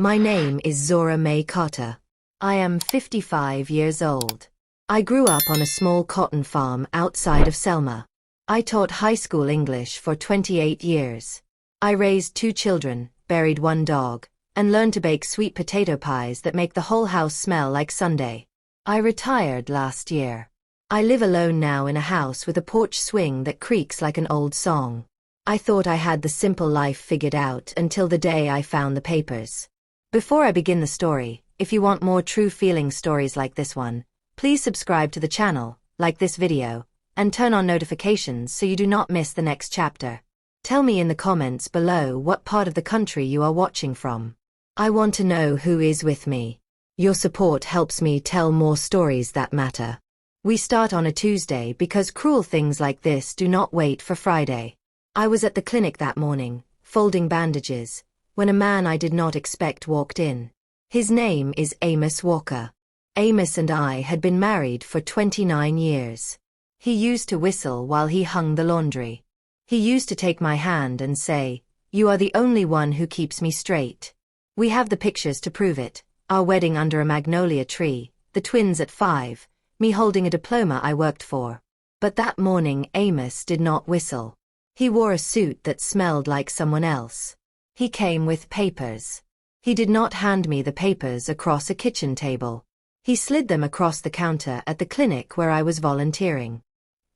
My name is Zora May Carter. I am 55 years old. I grew up on a small cotton farm outside of Selma. I taught high school English for 28 years. I raised 2 children, buried 1 dog, and learned to bake sweet potato pies that make the whole house smell like Sunday. I retired last year. I live alone now in a house with a porch swing that creaks like an old song. I thought I had the simple life figured out until the day I found the papers. Before I begin the story, if you want more true feeling stories like this one, please subscribe to the channel, like this video, and turn on notifications so you do not miss the next chapter. Tell me in the comments below what part of the country you are watching from. I want to know who is with me. Your support helps me tell more stories that matter. We start on a Tuesday because cruel things like this do not wait for Friday. I was at the clinic that morning, folding bandages, when a man I did not expect walked in. His name is Amos Walker. Amos and I had been married for 29 years. He used to whistle while he hung the laundry. He used to take my hand and say, "You are the only one who keeps me straight." We have the pictures to prove it, our wedding under a magnolia tree, the twins at 5, me holding a diploma I worked for. But that morning Amos did not whistle. He wore a suit that smelled like someone else. He came with papers. He did not hand me the papers across a kitchen table. He slid them across the counter at the clinic where I was volunteering.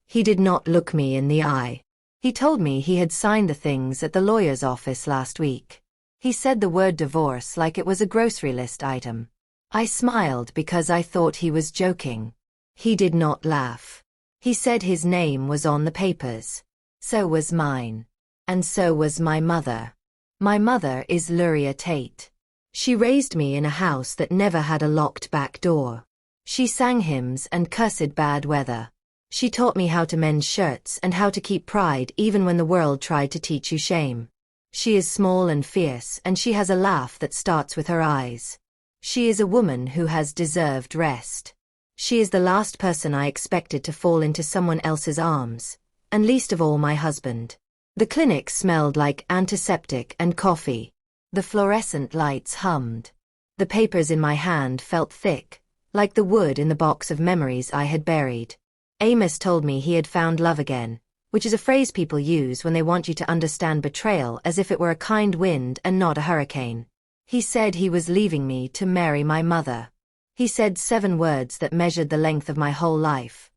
He did not look me in the eye. He told me he had signed the things at the lawyer's office last week. He said the word divorce like it was a grocery list item. I smiled because I thought he was joking. He did not laugh. He said his name was on the papers. So was mine. And so was my mother. My mother is Luria Tate. She raised me in a house that never had a locked back door. She sang hymns and cursed bad weather. She taught me how to mend shirts and how to keep pride even when the world tried to teach you shame. She is small and fierce, and she has a laugh that starts with her eyes. She is a woman who has deserved rest. She is the last person I expected to fall into someone else's arms, and least of all my husband. The clinic smelled like antiseptic and coffee. The fluorescent lights hummed. The papers in my hand felt thick, like the wood in the box of memories I had buried. Amos told me he had found love again, which is a phrase people use when they want you to understand betrayal as if it were a kind wind and not a hurricane. He said he was leaving me to marry my mother. He said 7 words that measured the length of my whole life.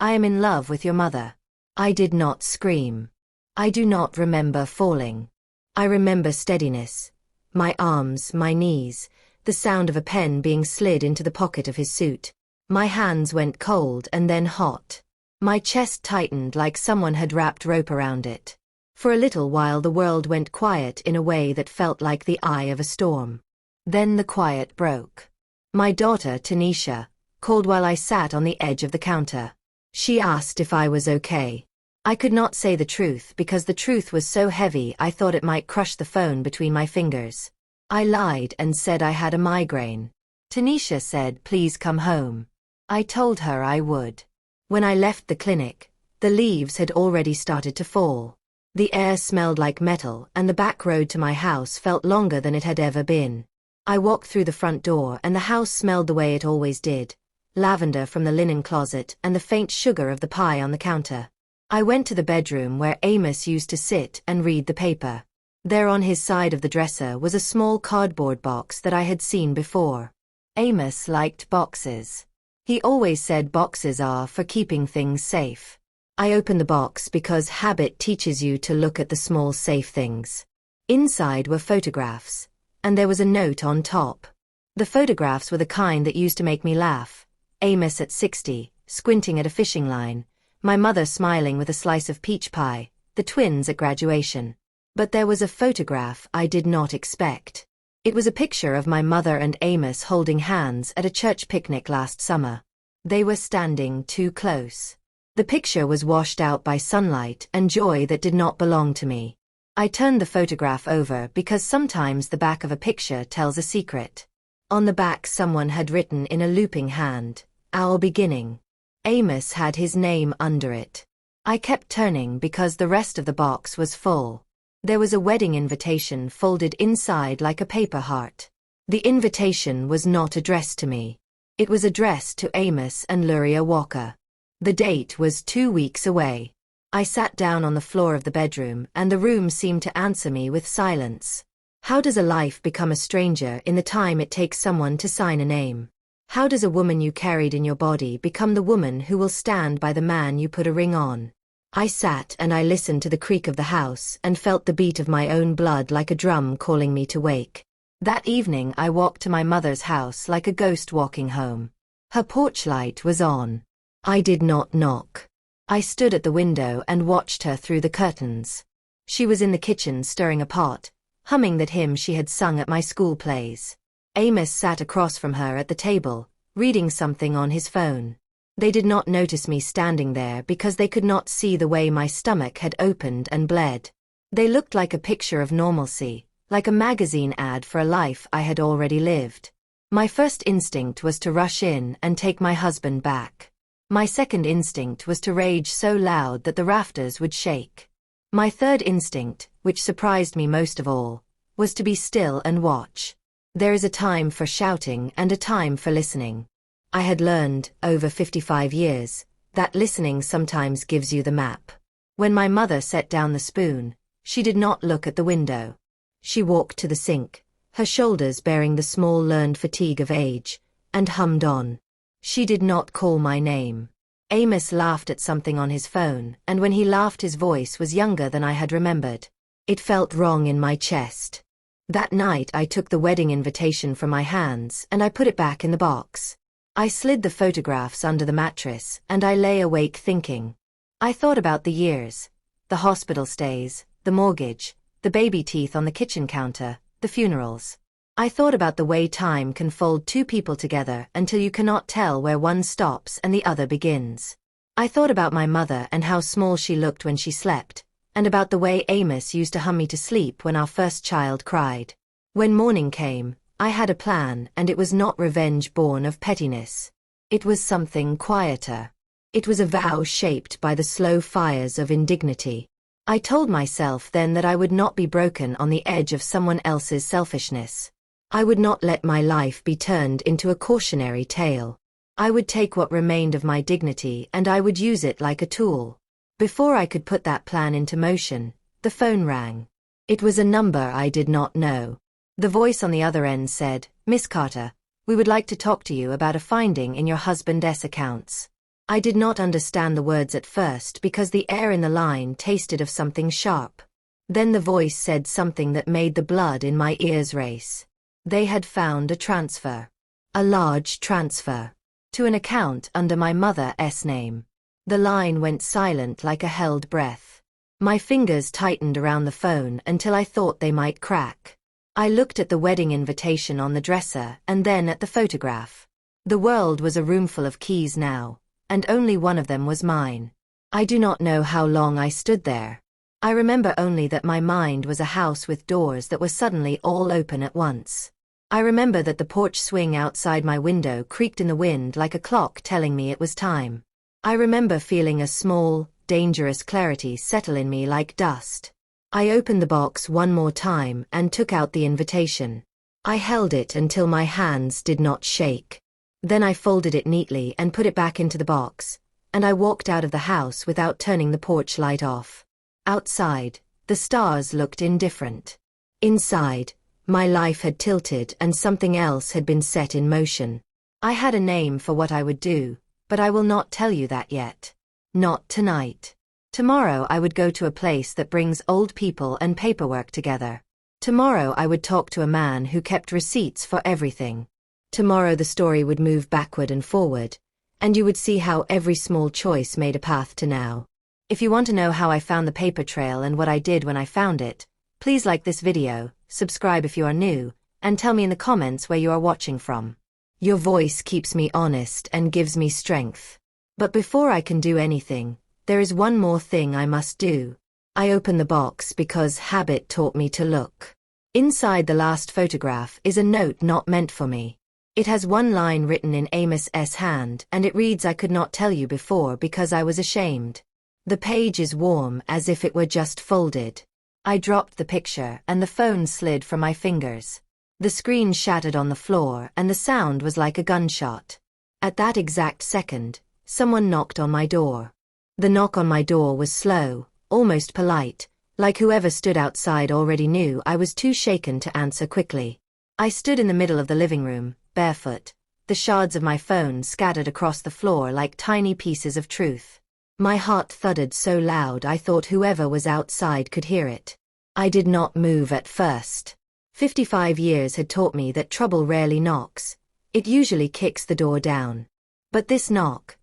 I am in love with your mother. I did not scream. I do not remember falling. I remember steadiness. My arms, my knees, the sound of a pen being slid into the pocket of his suit. My hands went cold and then hot. My chest tightened like someone had wrapped rope around it. For a little while the world went quiet in a way that felt like the eye of a storm. Then the quiet broke. My daughter, Tanisha, called while I sat on the edge of the counter. She asked if I was okay. I could not say the truth because the truth was so heavy I thought it might crush the phone between my fingers. I lied and said I had a migraine. Tanisha said, "Please come home." I told her I would. When I left the clinic, the leaves had already started to fall. The air smelled like metal and the back road to my house felt longer than it had ever been. I walked through the front door and the house smelled the way it always did. Lavender from the linen closet and the faint sugar of the pie on the counter. I went to the bedroom where Amos used to sit and read the paper. There on his side of the dresser was a small cardboard box that I had seen before. Amos liked boxes. He always said boxes are for keeping things safe. I opened the box because habit teaches you to look at the small safe things. Inside were photographs, and there was a note on top. The photographs were the kind that used to make me laugh. Amos at 60, squinting at a fishing line. My mother smiling with a slice of peach pie, the twins at graduation. But there was a photograph I did not expect. It was a picture of my mother and Amos holding hands at a church picnic last summer. They were standing too close. The picture was washed out by sunlight and joy that did not belong to me. I turned the photograph over because sometimes the back of a picture tells a secret. On the back someone had written in a looping hand, "Our beginning." Amos had his name under it. I kept turning because the rest of the box was full. There was a wedding invitation folded inside like a paper heart. The invitation was not addressed to me. It was addressed to Amos and Luria Walker. The date was 2 weeks away. I sat down on the floor of the bedroom, and the room seemed to answer me with silence. How does a life become a stranger in the time it takes someone to sign a name? How does a woman you carried in your body become the woman who will stand by the man you put a ring on? I sat and I listened to the creak of the house and felt the beat of my own blood like a drum calling me to wake. That evening I walked to my mother's house like a ghost walking home. Her porch light was on. I did not knock. I stood at the window and watched her through the curtains. She was in the kitchen stirring a pot, humming that hymn she had sung at my school plays. Amos sat across from her at the table, reading something on his phone. They did not notice me standing there because they could not see the way my stomach had opened and bled. They looked like a picture of normalcy, like a magazine ad for a life I had already lived. My first instinct was to rush in and take my husband back. My second instinct was to rage so loud that the rafters would shake. My third instinct, which surprised me most of all, was to be still and watch. There is a time for shouting and a time for listening. I had learned, over 55 years, that listening sometimes gives you the map. When my mother set down the spoon, she did not look at the window. She walked to the sink, her shoulders bearing the small learned fatigue of age, and hummed on. She did not call my name. Amos laughed at something on his phone, and when he laughed his voice was younger than I had remembered. It felt wrong in my chest. That night I took the wedding invitation from my hands and I put it back in the box. I slid the photographs under the mattress and I lay awake thinking. I thought about the years, the hospital stays, the mortgage, the baby teeth on the kitchen counter, the funerals. I thought about the way time can fold two people together until you cannot tell where one stops and the other begins. I thought about my mother and how small she looked when she slept, and about the way Amos used to hum me to sleep when our first child cried. When morning came, I had a plan, and it was not revenge born of pettiness. It was something quieter. It was a vow shaped by the slow fires of indignity. I told myself then that I would not be broken on the edge of someone else's selfishness. I would not let my life be turned into a cautionary tale. I would take what remained of my dignity and I would use it like a tool. Before I could put that plan into motion, the phone rang. It was a number I did not know. The voice on the other end said, "Miss Carter, we would like to talk to you about a finding in your husband's accounts." I did not understand the words at first because the air in the line tasted of something sharp. Then the voice said something that made the blood in my ears race. They had found a transfer. A large transfer. To an account under my mother's name. The line went silent like a held breath. My fingers tightened around the phone until I thought they might crack. I looked at the wedding invitation on the dresser and then at the photograph. The world was a roomful of keys now, and only one of them was mine. I do not know how long I stood there. I remember only that my mind was a house with doors that were suddenly all open at once. I remember that the porch swing outside my window creaked in the wind like a clock telling me it was time. I remember feeling a small, dangerous clarity settle in me like dust. I opened the box one more time and took out the invitation. I held it until my hands did not shake. Then I folded it neatly and put it back into the box, and I walked out of the house without turning the porch light off. Outside, the stars looked indifferent. Inside, my life had tilted and something else had been set in motion. I had a name for what I would do, but I will not tell you that yet. Not tonight. Tomorrow I would go to a place that brings old people and paperwork together. Tomorrow I would talk to a man who kept receipts for everything. Tomorrow the story would move backward and forward, and you would see how every small choice made a path to now. If you want to know how I found the paper trail and what I did when I found it, please like this video, subscribe if you are new, and tell me in the comments where you are watching from. Your voice keeps me honest and gives me strength. But before I can do anything, there is one more thing I must do. I open the box because habit taught me to look. Inside the last photograph is a note not meant for me. It has one line written in Amos's hand and it reads, "I could not tell you before because I was ashamed." The page is warm as if it were just folded. I dropped the picture and the phone slid from my fingers. The screen shattered on the floor and the sound was like a gunshot. At that exact second, someone knocked on my door. The knock on my door was slow, almost polite, like whoever stood outside already knew I was too shaken to answer quickly. I stood in the middle of the living room, barefoot, the shards of my phone scattered across the floor like tiny pieces of truth. My heart thudded so loud I thought whoever was outside could hear it. I did not move at first. 55 years had taught me that trouble rarely knocks. It usually kicks the door down. But this knock,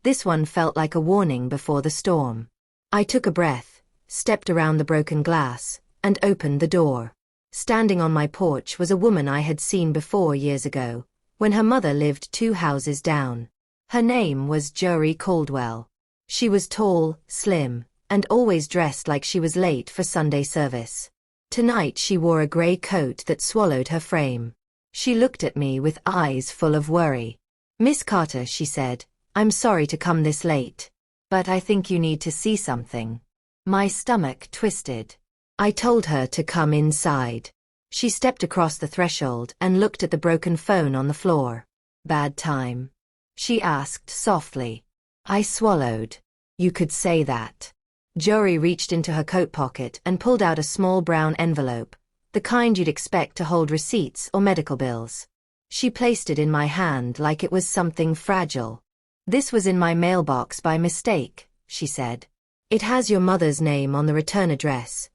this one felt like a warning before the storm. I took a breath, stepped around the broken glass, and opened the door. Standing on my porch was a woman I had seen before years ago, when her mother lived 2 houses down. Her name was Jory Caldwell. She was tall, slim, and always dressed like she was late for Sunday service. Tonight she wore a gray coat that swallowed her frame. She looked at me with eyes full of worry. "Miss Carter," she said, "I'm sorry to come this late. But I think you need to see something." My stomach twisted. I told her to come inside. She stepped across the threshold and looked at the broken phone on the floor. "Bad time?" she asked softly. I swallowed. "You could say that." Jory reached into her coat pocket and pulled out a small brown envelope, the kind you'd expect to hold receipts or medical bills. She placed it in my hand like it was something fragile. "This was in my mailbox by mistake," she said. "It has your mother's name on the return address,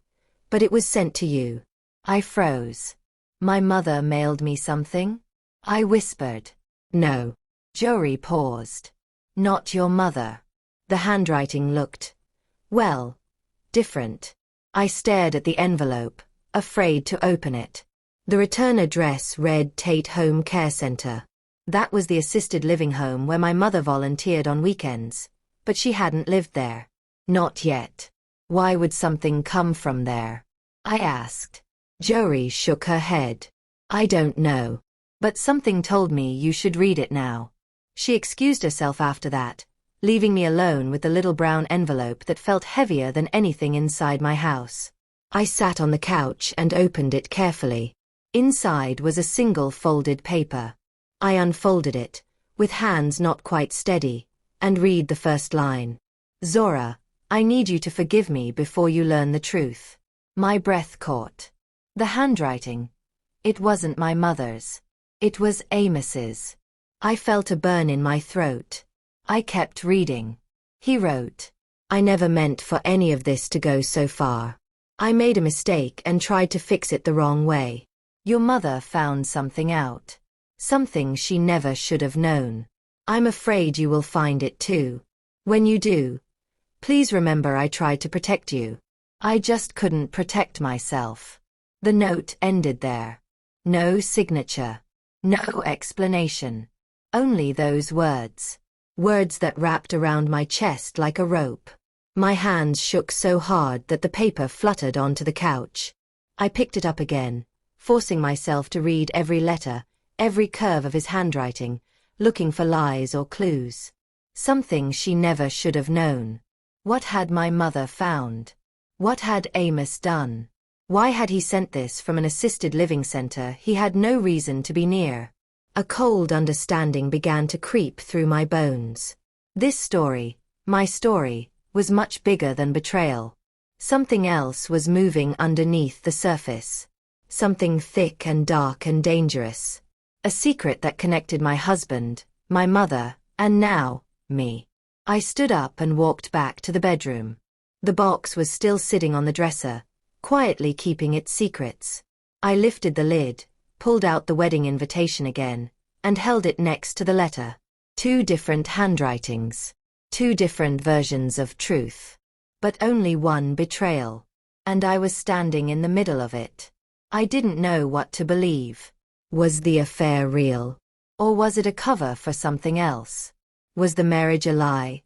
but it was sent to you." I froze. "My mother mailed me something?" I whispered. "No." Jory paused. "Not your mother." The handwriting looked, well, different. I stared at the envelope, afraid to open it. The return address read Tate Home Care Center. That was the assisted living home where my mother volunteered on weekends, but she hadn't lived there. Not yet. Why would something come from there? I asked. Jory shook her head. "I don't know. But something told me you should read it now." She excused herself after that, leaving me alone with the little brown envelope that felt heavier than anything inside my house. I sat on the couch and opened it carefully. Inside was a single folded paper. I unfolded it, with hands not quite steady, and read the first line. "Zora, I need you to forgive me before you learn the truth." My breath caught. The handwriting. It wasn't my mother's. It was Amos's. I felt a burn in my throat. I kept reading. He wrote, "I never meant for any of this to go so far. I made a mistake and tried to fix it the wrong way. Your mother found something out. Something she never should have known. I'm afraid you will find it too. When you do, please remember I tried to protect you. I just couldn't protect myself." The note ended there. No signature. No explanation. Only those words. Words that wrapped around my chest like a rope. My hands shook so hard that the paper fluttered onto the couch. I picked it up again, forcing myself to read every letter, every curve of his handwriting, looking for lies or clues. Something she never should have known. What had my mother found? What had Amos done? Why had he sent this from an assisted living center he had no reason to be near? A cold understanding began to creep through my bones. This story, my story, was much bigger than betrayal. Something else was moving underneath the surface. Something thick and dark and dangerous. A secret that connected my husband, my mother, and now, me. I stood up and walked back to the bedroom. The box was still sitting on the dresser, quietly keeping its secrets. I lifted the lid, pulled out the wedding invitation again, and held it next to the letter. 2 different handwritings. 2 different versions of truth. But only one betrayal. And I was standing in the middle of it. I didn't know what to believe. Was the affair real? Or was it a cover for something else? Was the marriage a lie?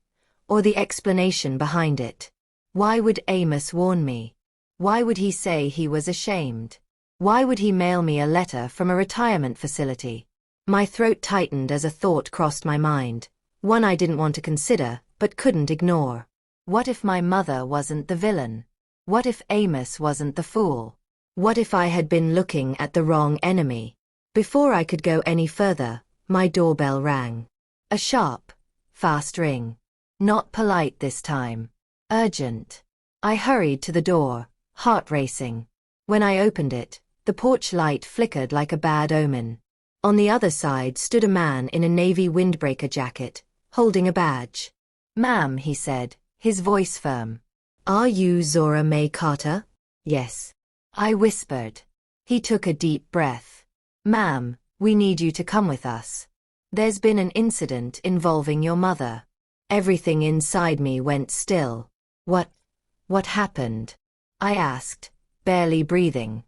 Or the explanation behind it? Why would Amos warn me? Why would he say he was ashamed? Why would he mail me a letter from a retirement facility? My throat tightened as a thought crossed my mind, one I didn't want to consider, but couldn't ignore. What if my mother wasn't the villain? What if Amos wasn't the fool? What if I had been looking at the wrong enemy? Before I could go any further, my doorbell rang. A sharp, fast ring. Not polite this time. Urgent. I hurried to the door, heart racing. When I opened it, the porch light flickered like a bad omen. On the other side stood a man in a navy windbreaker jacket, holding a badge. "Ma'am," he said, his voice firm. "Are you Zora May Carter?" "Yes," I whispered. He took a deep breath. "Ma'am, we need you to come with us. There's been an incident involving your mother." Everything inside me went still. What happened?" I asked, barely breathing.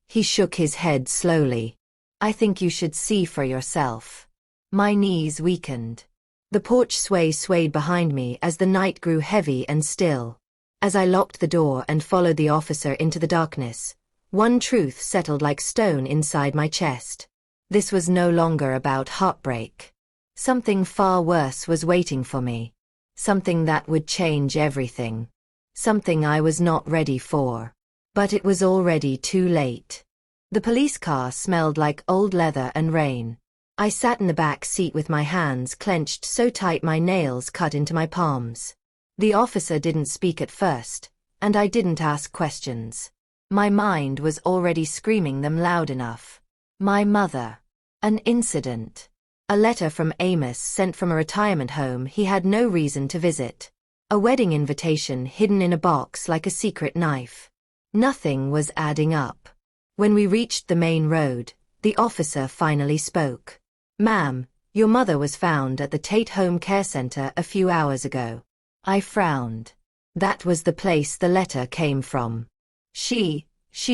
He shook his head slowly. "I think you should see for yourself." My knees weakened. The porch swayed behind me as the night grew heavy and still. As I locked the door and followed the officer into the darkness, one truth settled like stone inside my chest. This was no longer about heartbreak. Something far worse was waiting for me. Something that would change everything. Something I was not ready for. But it was already too late. The police car smelled like old leather and rain. I sat in the back seat with my hands clenched so tight my nails cut into my palms. The officer didn't speak at first, and I didn't ask questions. My mind was already screaming them loud enough. My mother. An incident. A letter from Amos sent from a retirement home he had no reason to visit. A wedding invitation hidden in a box like a secret knife. Nothing was adding up. When we reached the main road, the officer finally spoke. "Ma'am, your mother was found at the Tate Home Care Center a few hours ago." I frowned. That was the place the letter came from. She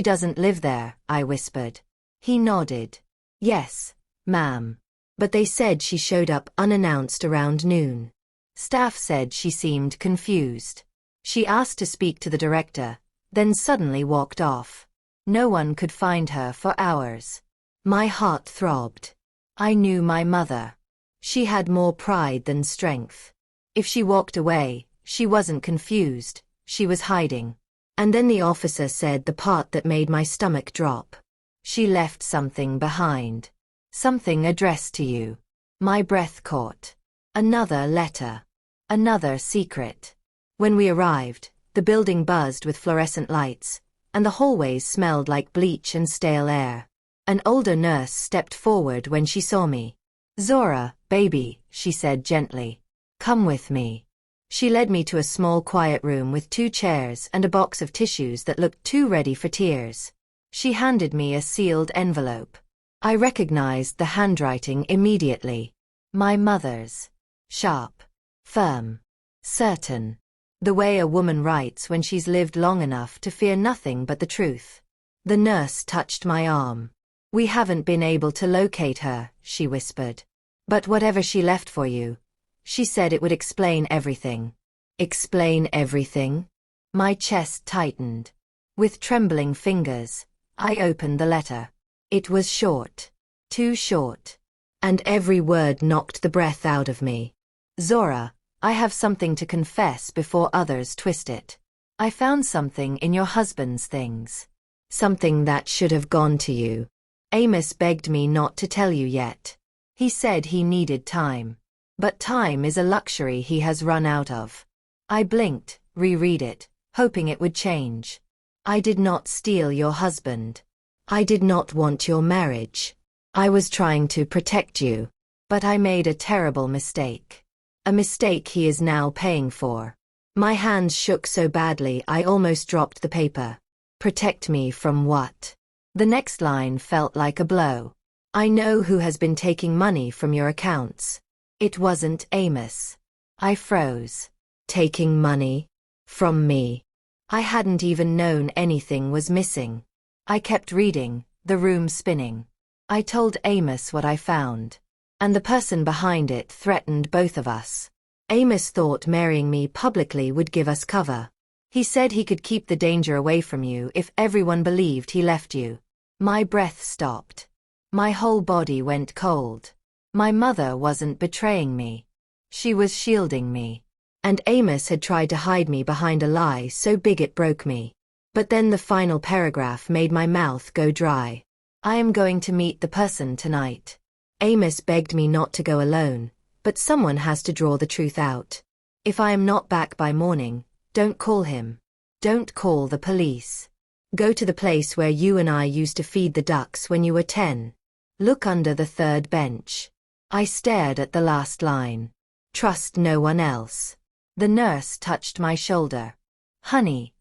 doesn't live there," I whispered. He nodded. "Yes, ma'am. But they said she showed up unannounced around noon. Staff said she seemed confused. She asked to speak to the director, then suddenly walked off. No one could find her for hours." My heart throbbed. I knew my mother. She had more pride than strength. If she walked away, she wasn't confused, she was hiding. And then the officer said the part that made my stomach drop. "She left something behind. Something addressed to you." My breath caught. Another letter. Another secret. When we arrived, the building buzzed with fluorescent lights, and the hallways smelled like bleach and stale air. An older nurse stepped forward when she saw me. "Zora, baby," she said gently. "Come with me." She led me to a small quiet room with 2 chairs and a box of tissues that looked too ready for tears. She handed me a sealed envelope. I recognized the handwriting immediately. My mother's. Sharp. Firm. Certain. The way a woman writes when she's lived long enough to fear nothing but the truth. The nurse touched my arm. "We haven't been able to locate her," she whispered. "But whatever she left for you," she said, "it would explain everything." Explain everything? My chest tightened. With trembling fingers, I opened the letter. It was short. Too short. And every word knocked the breath out of me. "Zora, I have something to confess before others twist it. I found something in your husband's things. Something that should have gone to you. Amos begged me not to tell you yet. He said he needed time. But time is a luxury he has run out of." I blinked, reread it, hoping it would change. "I did not steal your husband. I did not want your marriage. I was trying to protect you. But I made a terrible mistake. A mistake he is now paying for." My hands shook so badly I almost dropped the paper. "Protect me from what?" The next line felt like a blow. "I know who has been taking money from your accounts. It wasn't Amos." I froze. Taking money? From me? I hadn't even known anything was missing. I kept reading, the room spinning. I told Amos what I found. And the person behind it threatened both of us. Amos thought marrying me publicly would give us cover. He said he could keep the danger away from you if everyone believed he left you. My breath stopped. My whole body went cold. My mother wasn't betraying me. She was shielding me. And Amos had tried to hide me behind a lie so big it broke me. But then the final paragraph made my mouth go dry. I am going to meet the person tonight. Amos begged me not to go alone, but someone has to draw the truth out. If I am not back by morning, don't call him. Don't call the police. Go to the place where you and I used to feed the ducks when you were 10. Look under the third bench. I stared at the last line. Trust no one else. The nurse touched my shoulder. Honey,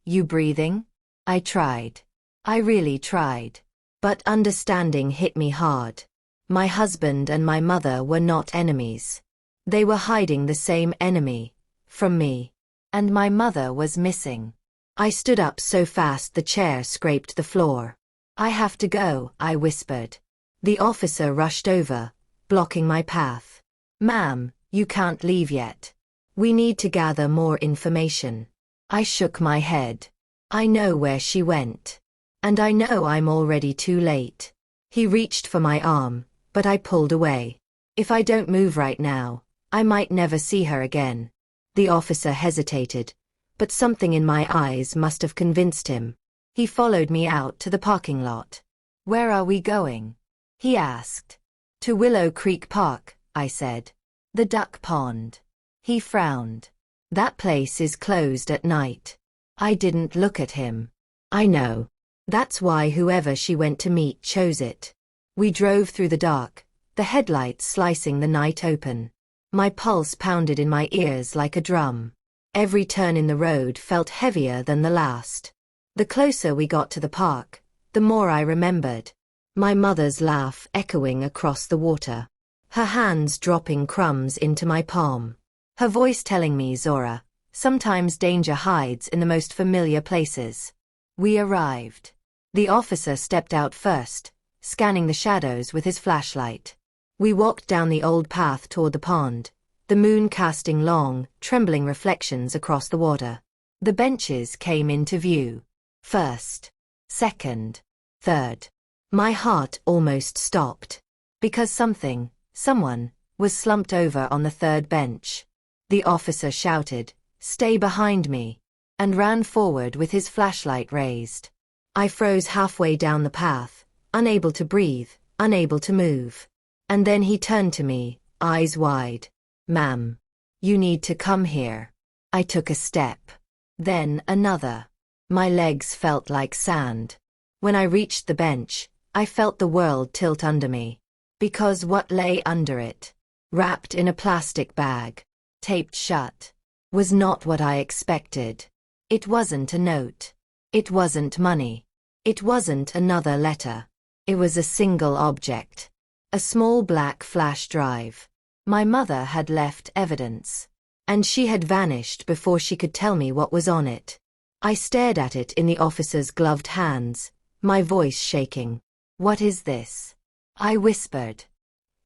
you breathing? I tried. I really tried. But understanding hit me hard. My husband and my mother were not enemies. They were hiding the same enemy from me. And my mother was missing. I stood up so fast the chair scraped the floor. I have to go, I whispered. The officer rushed over, blocking my path. Ma'am, you can't leave yet. We need to gather more information. I shook my head. I know where she went. And I know I'm already too late. He reached for my arm, but I pulled away. If I don't move right now, I might never see her again. The officer hesitated, but something in my eyes must have convinced him. He followed me out to the parking lot. Where are we going? He asked. To Willow Creek Park, I said. The duck pond. He frowned. That place is closed at night. I didn't look at him. I know. That's why whoever she went to meet chose it. We drove through the dark, the headlights slicing the night open. My pulse pounded in my ears like a drum. Every turn in the road felt heavier than the last. The closer we got to the park, the more I remembered. My mother's laugh echoing across the water. Her hands dropping crumbs into my palm. Her voice telling me, Zora, sometimes danger hides in the most familiar places. We arrived. The officer stepped out first, scanning the shadows with his flashlight. We walked down the old path toward the pond, the moon casting long, trembling reflections across the water. The benches came into view. First, second, third. My heart almost stopped. Because someone, was slumped over on the third bench. The officer shouted, "Stay behind me," and ran forward with his flashlight raised. I froze halfway down the path, unable to breathe, unable to move. And then he turned to me, eyes wide. "Ma'am, you need to come here." I took a step. Then another. My legs felt like sand. When I reached the bench, I felt the world tilt under me. Because what lay under it, wrapped in a plastic bag, taped shut, was not what I expected. It wasn't a note. It wasn't money. It wasn't another letter. It was a single object. A small black flash drive. My mother had left evidence. And she had vanished before she could tell me what was on it. I stared at it in the officer's gloved hands, my voice shaking. "What is this?" I whispered.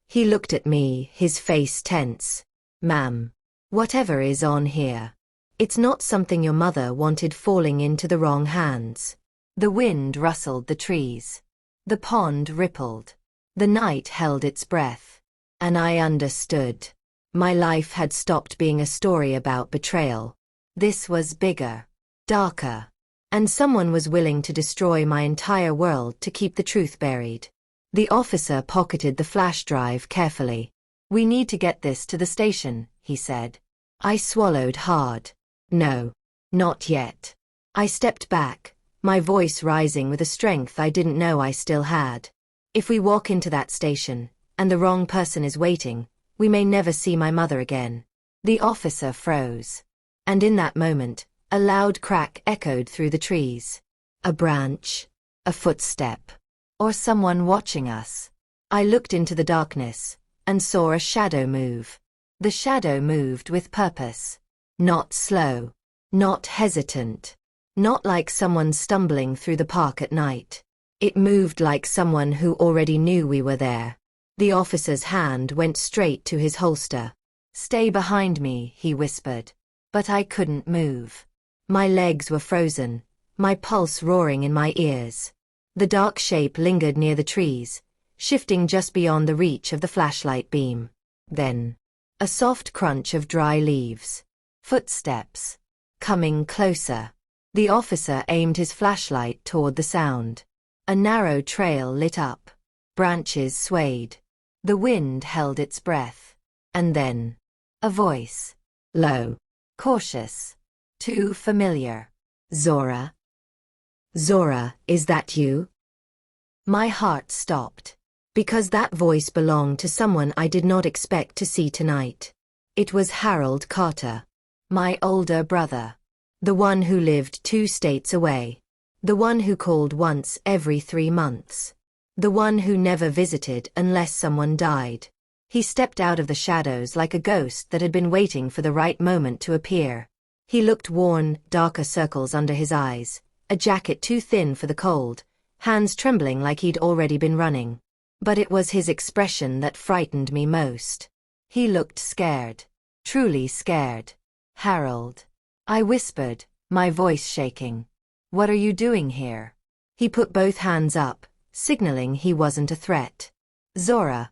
He looked at me, his face tense. "Ma'am, whatever is on here, it's not something your mother wanted falling into the wrong hands." The wind rustled the trees. The pond rippled. The night held its breath. And I understood. My life had stopped being a story about betrayal. This was bigger, darker. And someone was willing to destroy my entire world to keep the truth buried. The officer pocketed the flash drive carefully. "We need to get this to the station," he said. I swallowed hard. "No, not yet." I stepped back, my voice rising with a strength I didn't know I still had. "If we walk into that station, and the wrong person is waiting, we may never see my mother again." The officer froze. And in that moment, a loud crack echoed through the trees. A branch, a footstep, or someone watching us. I looked into the darkness, and saw a shadow move. The shadow moved with purpose. Not slow. Not hesitant. Not like someone stumbling through the park at night. It moved like someone who already knew we were there. The officer's hand went straight to his holster. "Stay behind me," he whispered. But I couldn't move. My legs were frozen, my pulse roaring in my ears. The dark shape lingered near the trees, shifting just beyond the reach of the flashlight beam. Then, a soft crunch of dry leaves. Footsteps. Coming closer. The officer aimed his flashlight toward the sound. A narrow trail lit up. Branches swayed. The wind held its breath. And then, a voice. Low. Cautious. Too familiar. Zora? Zora, is that you? My heart stopped. Because that voice belonged to someone I did not expect to see tonight. It was Harold Carter. My older brother. The one who lived 2 states away. The one who called once every 3 months. The one who never visited unless someone died. He stepped out of the shadows like a ghost that had been waiting for the right moment to appear. He looked worn, darker circles under his eyes, a jacket too thin for the cold, hands trembling like he'd already been running. But it was his expression that frightened me most. He looked scared. Truly scared. Harold. I whispered, my voice shaking. What are you doing here? He put both hands up, signaling he wasn't a threat. Zora.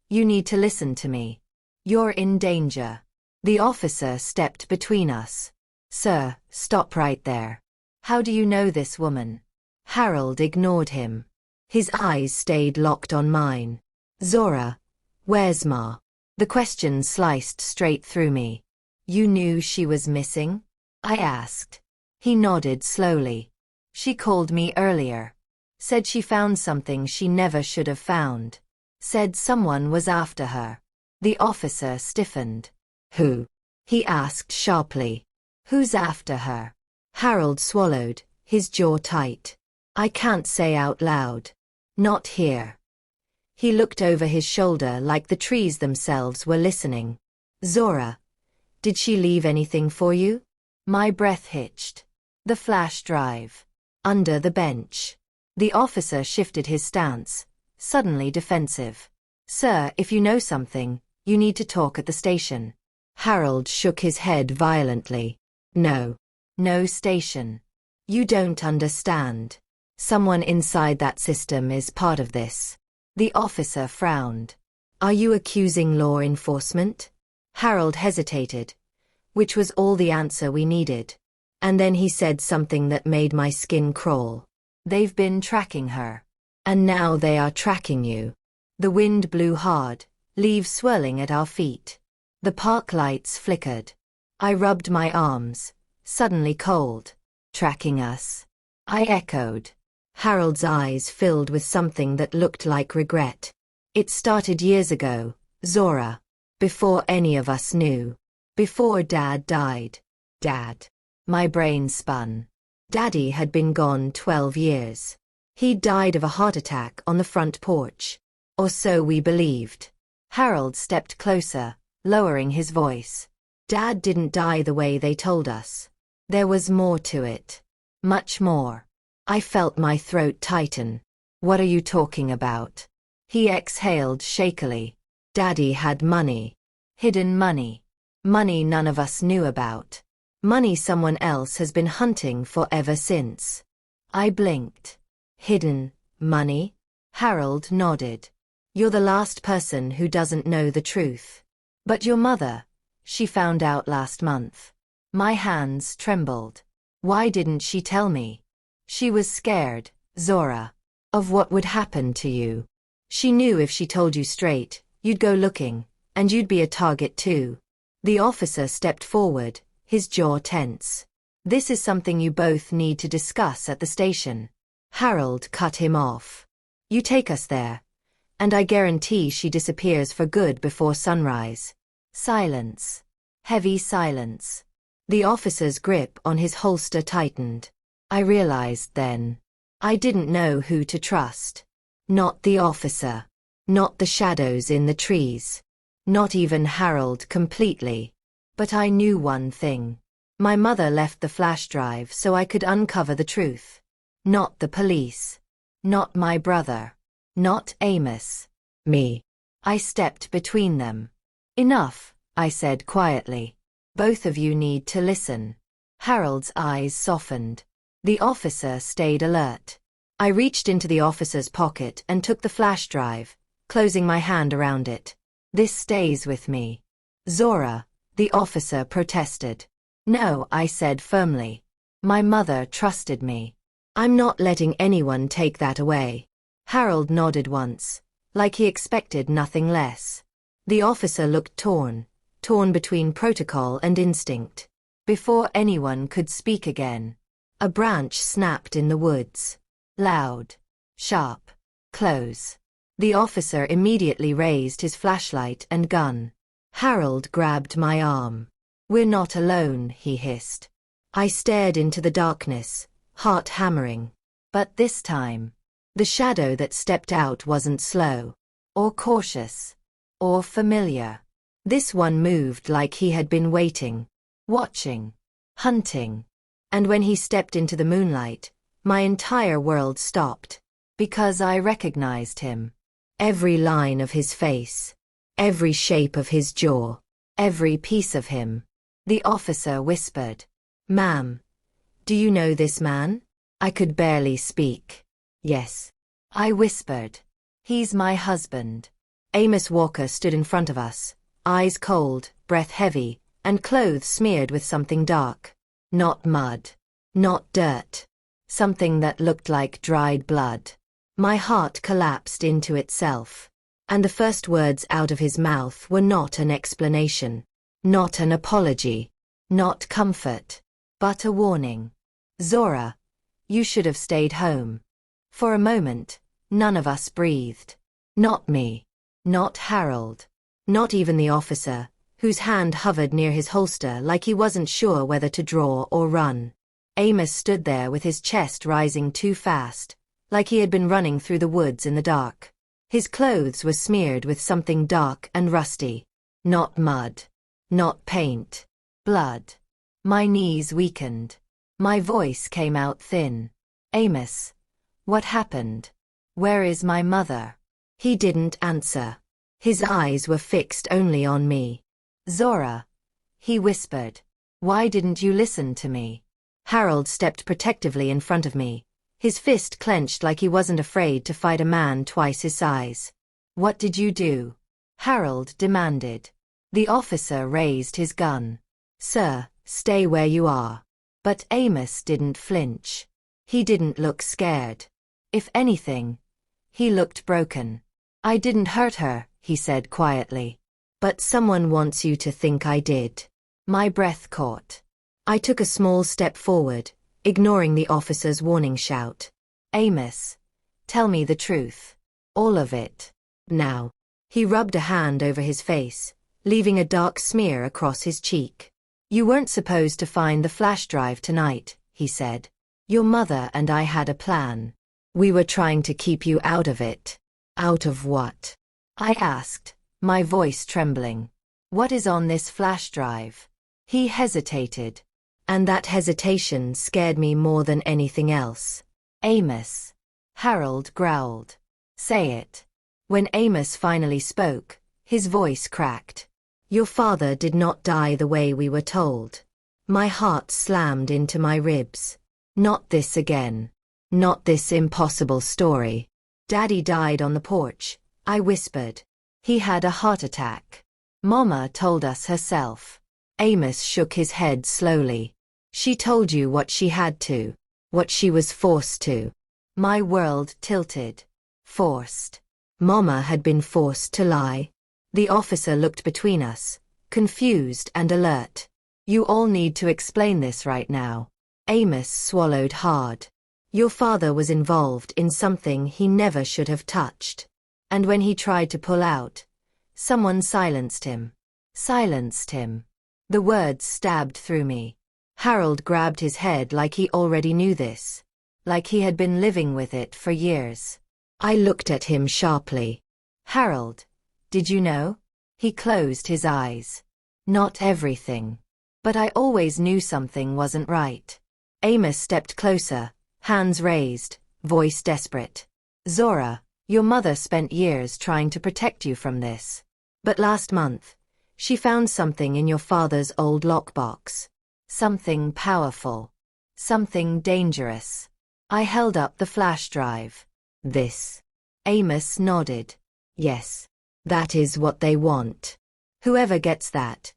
You need to listen to me. You're in danger. The officer stepped between us. Sir, stop right there. How do you know this woman? Harold ignored him. His eyes stayed locked on mine. Zora. Where's Ma? The question sliced straight through me. You knew she was missing? I asked. He nodded slowly. She called me earlier. Said she found something she never should have found. Said someone was after her. The officer stiffened. Who? He asked sharply. Who's after her? Harold swallowed, his jaw tight. I can't say out loud. Not here. He looked over his shoulder like the trees themselves were listening. Zora. Did she leave anything for you? My breath hitched. The flash drive. Under the bench. The officer shifted his stance, suddenly defensive. Sir, if you know something, you need to talk at the station. Harold shook his head violently. No. No station. You don't understand. Someone inside that system is part of this. The officer frowned. Are you accusing law enforcement? Harold hesitated, which was all the answer we needed. And then he said something that made my skin crawl. They've been tracking her. And now they are tracking you. The wind blew hard, leaves swirling at our feet. The park lights flickered. I rubbed my arms, suddenly cold. Tracking us? I echoed. Harold's eyes filled with something that looked like regret. It started years ago, Zora. Before any of us knew. Before Dad died. Dad. My brain spun. Daddy had been gone 12 years. He died of a heart attack on the front porch. Or so we believed. Harold stepped closer, lowering his voice. Dad didn't die the way they told us. There was more to it. Much more. I felt my throat tighten. What are you talking about? He exhaled shakily. Daddy had money. Hidden money. Money none of us knew about. Money someone else has been hunting for ever since. I blinked. Hidden money? Harold nodded. You're the last person who doesn't know the truth. But your mother, she found out last month. My hands trembled. Why didn't she tell me? She was scared, Zora, of what would happen to you. She knew if she told you straight, you'd go looking, and you'd be a target too. The officer stepped forward, his jaw tense. This is something you both need to discuss at the station. Harold cut him off. You take us there, and I guarantee she disappears for good before sunrise. Silence. Heavy silence. The officer's grip on his holster tightened. I realized then. I didn't know who to trust. Not the officer. Not the shadows in the trees. Not even Harold completely. But I knew one thing. My mother left the flash drive so I could uncover the truth. Not the police. Not my brother. Not Amos. Me. I stepped between them. Enough, I said quietly. Both of you need to listen. Harold's eyes softened. The officer stayed alert. I reached into the officer's pocket and took the flash drive, closing my hand around it. This stays with me. Zora, the officer protested. No, I said firmly. My mother trusted me. I'm not letting anyone take that away. Harold nodded once, like he expected nothing less. The officer looked torn between protocol and instinct. Before anyone could speak again, a branch snapped in the woods. Loud, sharp, close. The officer immediately raised his flashlight and gun. Harold grabbed my arm. "We're not alone," he hissed. I stared into the darkness, heart hammering. But this time, the shadow that stepped out wasn't slow, or cautious, or familiar. This one moved like he had been waiting, watching, hunting. And when he stepped into the moonlight, my entire world stopped, because I recognized him. Every line of his face, every shape of his jaw, every piece of him. The officer whispered, "Ma'am, do you know this man?" I could barely speak. "Yes," I whispered. "He's my husband." Amos Walker stood in front of us, eyes cold, breath heavy, and clothes smeared with something dark. Not mud. Not dirt. Something that looked like dried blood. My heart collapsed into itself. And the first words out of his mouth were not an explanation, not an apology, not comfort, but a warning. "Zora, you should have stayed home." For a moment, none of us breathed. Not me. Not Harold. Not even the officer, whose hand hovered near his holster like he wasn't sure whether to draw or run. Amos stood there with his chest rising too fast, like he had been running through the woods in the dark. His clothes were smeared with something dark and rusty. Not mud. Not paint. Blood. My knees weakened. My voice came out thin. "Amos, what happened? Where is my mother?" He didn't answer. His eyes were fixed only on me. "Zora," he whispered, "why didn't you listen to me?" Harold stepped protectively in front of me, his fist clenched like he wasn't afraid to fight a man twice his size. "What did you do?" Harold demanded. The officer raised his gun. "Sir, stay where you are." But Amos didn't flinch. He didn't look scared. If anything, he looked broken. "I didn't hurt her," he said quietly. "But someone wants you to think I did." My breath caught. I took a small step forward, ignoring the officer's warning shout. "Amos, tell me the truth. All of it. Now." He rubbed a hand over his face, leaving a dark smear across his cheek. "You weren't supposed to find the flash drive tonight," he said. "Your mother and I had a plan. We were trying to keep you out of it." "Out of what?" I asked, my voice trembling. "What is on this flash drive?" He hesitated. And that hesitation scared me more than anything else. "Amos." Harold growled. "Say it." When Amos finally spoke, his voice cracked. "Your father did not die the way we were told." My heart slammed into my ribs. Not this again. Not this impossible story. "Daddy died on the porch," I whispered. "He had a heart attack. Mama told us herself." Amos shook his head slowly. "She told you what she had to. What she was forced to." My world tilted. Forced. Mama had been forced to lie. The officer looked between us, confused and alert. "You all need to explain this right now." Amos swallowed hard. "Your father was involved in something he never should have touched. And when he tried to pull out, someone silenced him." Silenced him. The words stabbed through me. Harold grabbed his head like he already knew this. Like he had been living with it for years. I looked at him sharply. "Harold, did you know?" He closed his eyes. "Not everything. But I always knew something wasn't right." Amos stepped closer, hands raised, voice desperate. "Zora, your mother spent years trying to protect you from this. But last month, she found something in your father's old lockbox. Something powerful. Something dangerous." I held up the flash drive. "This." Amos nodded. "Yes. That is what they want. Whoever gets that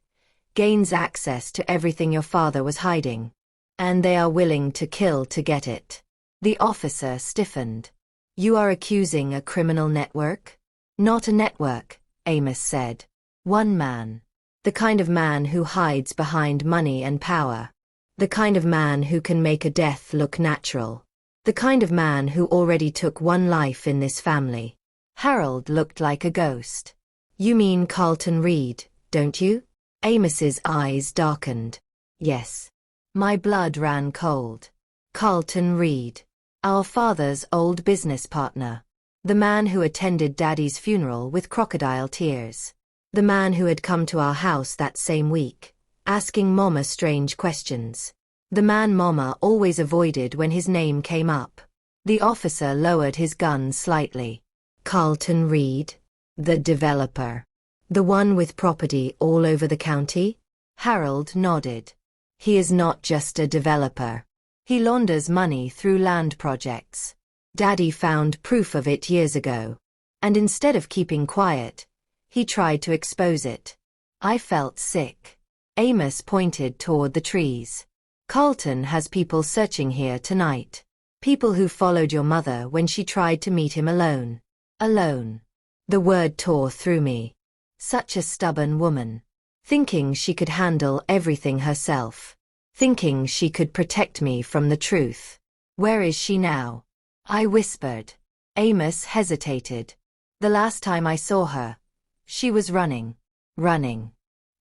gains access to everything your father was hiding." And they are willing to kill to get it. The officer stiffened. You are accusing a criminal network? Not a network, Amos said. One man. The kind of man who hides behind money and power. The kind of man who can make a death look natural. The kind of man who already took one life in this family. Harold looked like a ghost. You mean Carlton Reed, don't you? Amos's eyes darkened. Yes. My blood ran cold. Carlton Reed. Our father's old business partner. The man who attended Daddy's funeral with crocodile tears. The man who had come to our house that same week, asking Mama strange questions. The man Mama always avoided when his name came up. The officer lowered his gun slightly. Carlton Reed? The developer. The one with property all over the county? Harold nodded. He is not just a developer. He launders money through land projects. Daddy found proof of it years ago. And instead of keeping quiet, he tried to expose it. I felt sick. Amos pointed toward the trees. Carlton has people searching here tonight. People who followed your mother when she tried to meet him alone. Alone. The word tore through me. Such a stubborn woman. Thinking she could handle everything herself. Thinking she could protect me from the truth. Where is she now? I whispered. Amos hesitated. The last time I saw her, she was running. Running.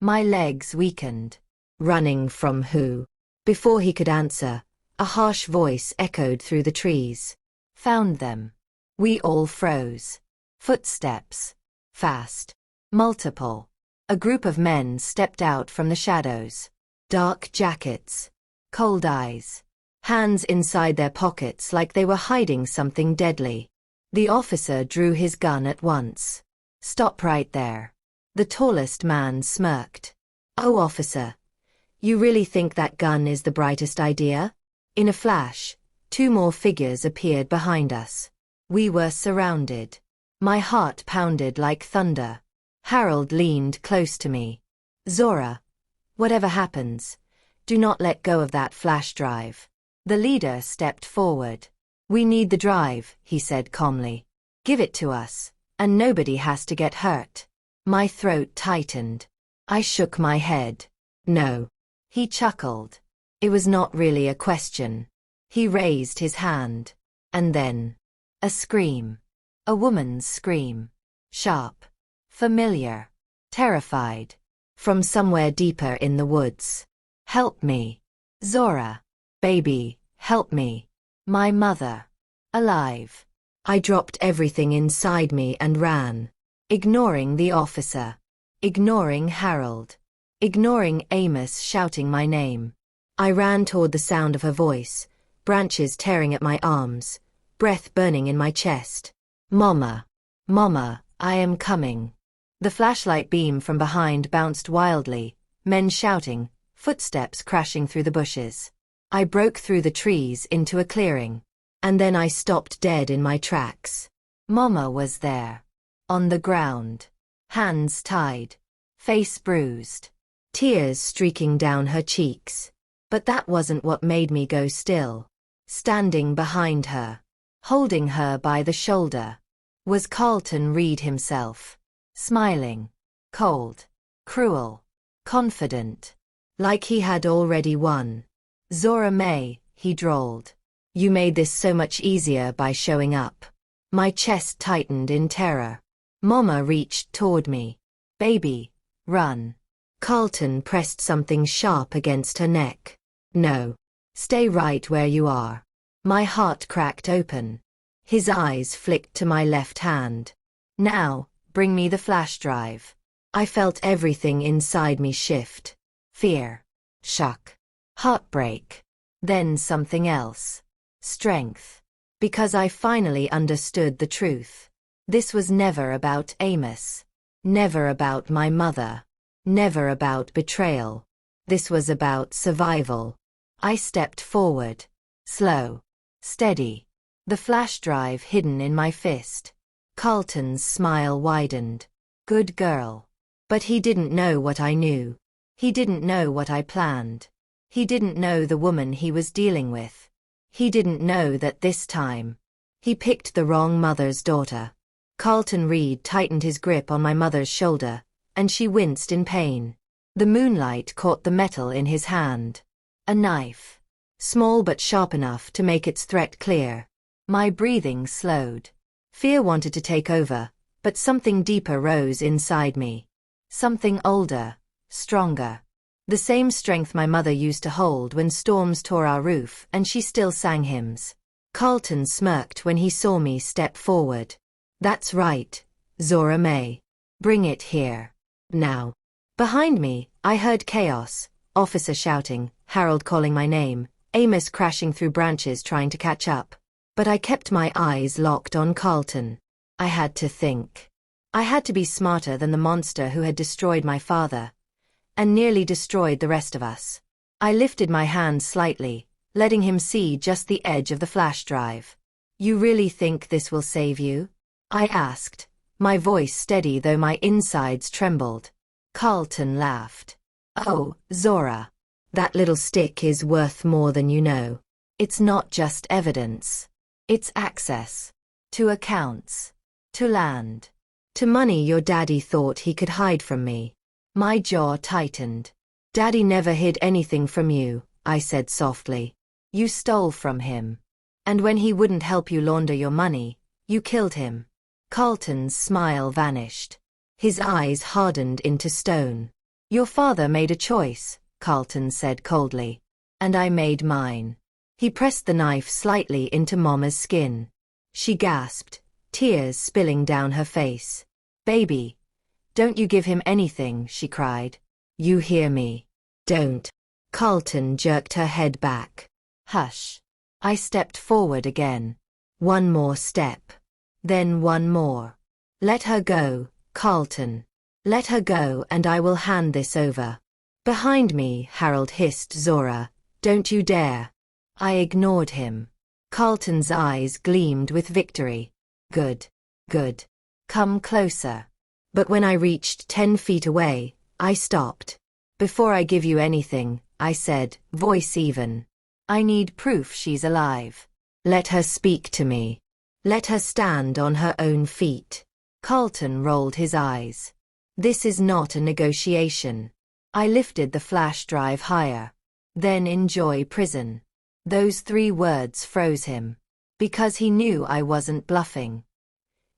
My legs weakened. Running from who? Before he could answer, a harsh voice echoed through the trees. Found them. We all froze. Footsteps. Fast. Multiple. A group of men stepped out from the shadows. Dark jackets. Cold eyes. Hands inside their pockets like they were hiding something deadly. The officer drew his gun at once. Stop right there. The tallest man smirked. Oh, officer. You really think that gun is the brightest idea? In a flash, two more figures appeared behind us. We were surrounded. My heart pounded like thunder. Harold leaned close to me. Zora. Whatever happens, do not let go of that flash drive. The leader stepped forward. We need the drive, he said calmly. Give it to us, and nobody has to get hurt. My throat tightened. I shook my head. No. He chuckled. It was not really a question. He raised his hand. And then, a scream. A woman's scream. Sharp. Familiar. Terrified. From somewhere deeper in the woods. Help me. Zora. Baby, help me. My mother. Alive. I dropped everything inside me and ran. Ignoring the officer. Ignoring Harold. Ignoring Amos shouting my name. I ran toward the sound of her voice, branches tearing at my arms, breath burning in my chest. Mama. Mama, I am coming. The flashlight beam from behind bounced wildly, men shouting, footsteps crashing through the bushes. I broke through the trees into a clearing. And then I stopped dead in my tracks. Mama was there. On the ground. Hands tied. Face bruised. Tears streaking down her cheeks. But that wasn't what made me go still. Standing behind her, holding her by the shoulder, was Carlton Reed himself. Smiling. Cold. Cruel. Confident. Like he had already won. Zora May, he drawled. You made this so much easier by showing up. My chest tightened in terror. Mama reached toward me. Baby, run. Carlton pressed something sharp against her neck. No. Stay right where you are. My heart cracked open. His eyes flicked to my left hand. Now, bring me the flash drive. I felt everything inside me shift. Fear. Shock. Heartbreak. Then something else. Strength. Because I finally understood the truth. This was never about Amos. Never about my mother. Never about betrayal. This was about survival. I stepped forward. Slow. Steady. The flash drive hidden in my fist. Carlton's smile widened. Good girl. But he didn't know what I knew. He didn't know what I planned. He didn't know the woman he was dealing with. He didn't know that this time he picked the wrong mother's daughter. Carlton Reed tightened his grip on my mother's shoulder, and she winced in pain. The moonlight caught the metal in his hand. A knife. Small but sharp enough to make its threat clear. My breathing slowed. Fear wanted to take over, but something deeper rose inside me. Something older, stronger. The same strength my mother used to hold when storms tore our roof and she still sang hymns. Carlton smirked when he saw me step forward. "That's right, Zora May. Bring it here. Now." Behind me, I heard chaos, officer shouting, Harold calling my name, Amos crashing through branches trying to catch up. But I kept my eyes locked on Carlton. I had to think. I had to be smarter than the monster who had destroyed my father and nearly destroyed the rest of us. I lifted my hand slightly, letting him see just the edge of the flash drive. "You really think this will save you?" I asked, my voice steady though my insides trembled. Carlton laughed. "Oh, Zora, that little stick is worth more than you know. It's not just evidence. It's access. To accounts. To land. To money your daddy thought he could hide from me." My jaw tightened. "Daddy never hid anything from you," I said softly. "You stole from him. And when he wouldn't help you launder your money, you killed him." Carlton's smile vanished. His eyes hardened into stone. "Your father made a choice," Carlton said coldly. "And I made mine." He pressed the knife slightly into Mama's skin. She gasped, tears spilling down her face. "Baby, don't you give him anything," she cried. "You hear me? Don't." Carlton jerked her head back. "Hush." I stepped forward again. One more step. Then one more. "Let her go, Carlton. Let her go and I will hand this over." Behind me, Harold hissed, "Zora, don't you dare." I ignored him. Carlton's eyes gleamed with victory. "Good. Good. Come closer." But when I reached 10 feet away, I stopped. "Before I give you anything," I said, voice even, "I need proof she's alive. Let her speak to me. Let her stand on her own feet." Carlton rolled his eyes. "This is not a negotiation." I lifted the flash drive higher. "Then enjoy prison." Those 3 words froze him. Because he knew I wasn't bluffing.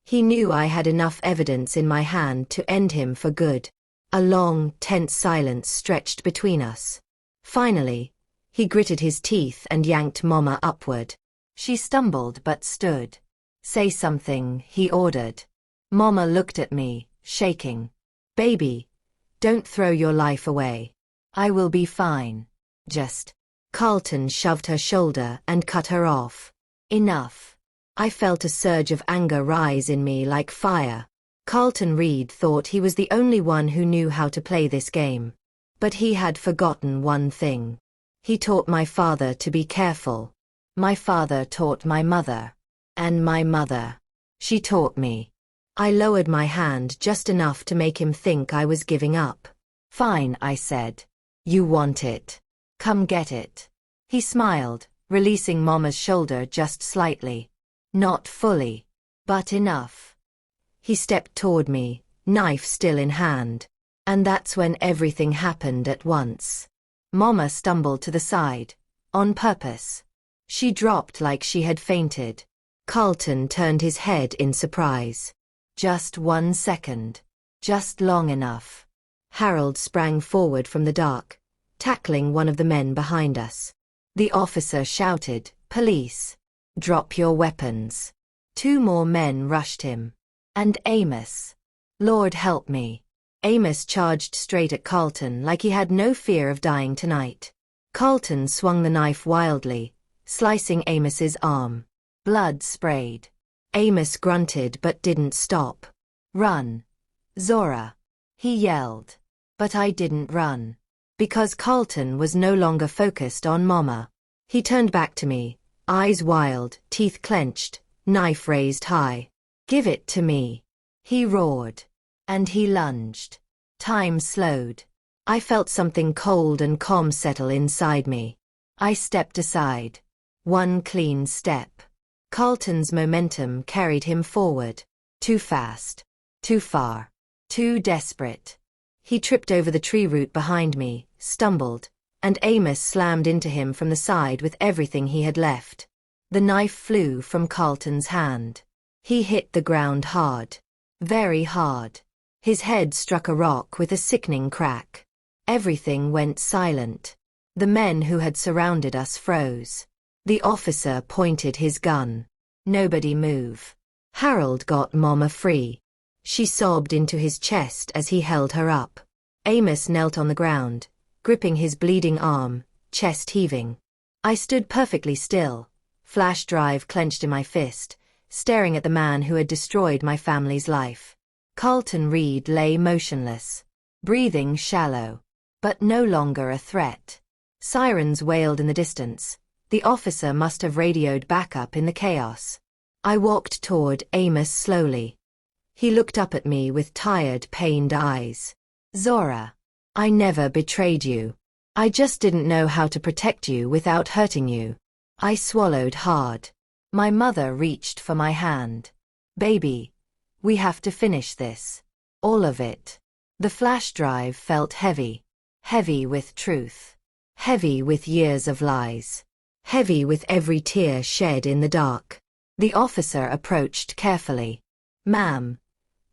He knew I had enough evidence in my hand to end him for good. A long, tense silence stretched between us. Finally, he gritted his teeth and yanked Mama upward. She stumbled but stood. "Say something," he ordered. Mama looked at me, shaking. "Baby, don't throw your life away. I will be fine. Just..." Carlton shoved her shoulder and cut her off. "Enough." I felt a surge of anger rise in me like fire. Carlton Reed thought he was the only one who knew how to play this game. But he had forgotten one thing. He taught my father to be careful. My father taught my mother. And my mother. She taught me. I lowered my hand just enough to make him think I was giving up. "Fine," I said. "You want it. Come get it." He smiled, releasing Mama's shoulder just slightly. Not fully, but enough. He stepped toward me, knife still in hand. And that's when everything happened at once. Mama stumbled to the side, on purpose. She dropped like she had fainted. Carlton turned his head in surprise. Just 1 second. Just long enough. Harold sprang forward from the dark, tackling one of the men behind us. The officer shouted, "Police! Drop your weapons." 2 more men rushed him. And Amos. Lord help me. Amos charged straight at Carlton like he had no fear of dying tonight. Carlton swung the knife wildly, slicing Amos's arm. Blood sprayed. Amos grunted but didn't stop. "Run, Zora," he yelled. But I didn't run. Because Carlton was no longer focused on Mama. He turned back to me, eyes wild, teeth clenched, knife raised high. "Give it to me," he roared. And he lunged. Time slowed. I felt something cold and calm settle inside me. I stepped aside. One clean step. Carlton's momentum carried him forward. Too fast. Too far. Too desperate. He tripped over the tree root behind me, stumbled, and Amos slammed into him from the side with everything he had left. The knife flew from Carlton's hand. He hit the ground hard. Very hard. His head struck a rock with a sickening crack. Everything went silent. The men who had surrounded us froze. The officer pointed his gun. Nobody move. Harold got Mama free. She sobbed into his chest as he held her up. Amos knelt on the ground, gripping his bleeding arm, chest heaving. I stood perfectly still, flash drive clenched in my fist, staring at the man who had destroyed my family's life. Carlton Reed lay motionless, breathing shallow, but no longer a threat. Sirens wailed in the distance. The officer must have radioed backup in the chaos. I walked toward Amos slowly. He looked up at me with tired, pained eyes. Zora, I never betrayed you. I just didn't know how to protect you without hurting you. I swallowed hard. My mother reached for my hand. Baby, we have to finish this. All of it. The flash drive felt heavy. Heavy with truth. Heavy with years of lies. Heavy with every tear shed in the dark. The officer approached carefully. Ma'am,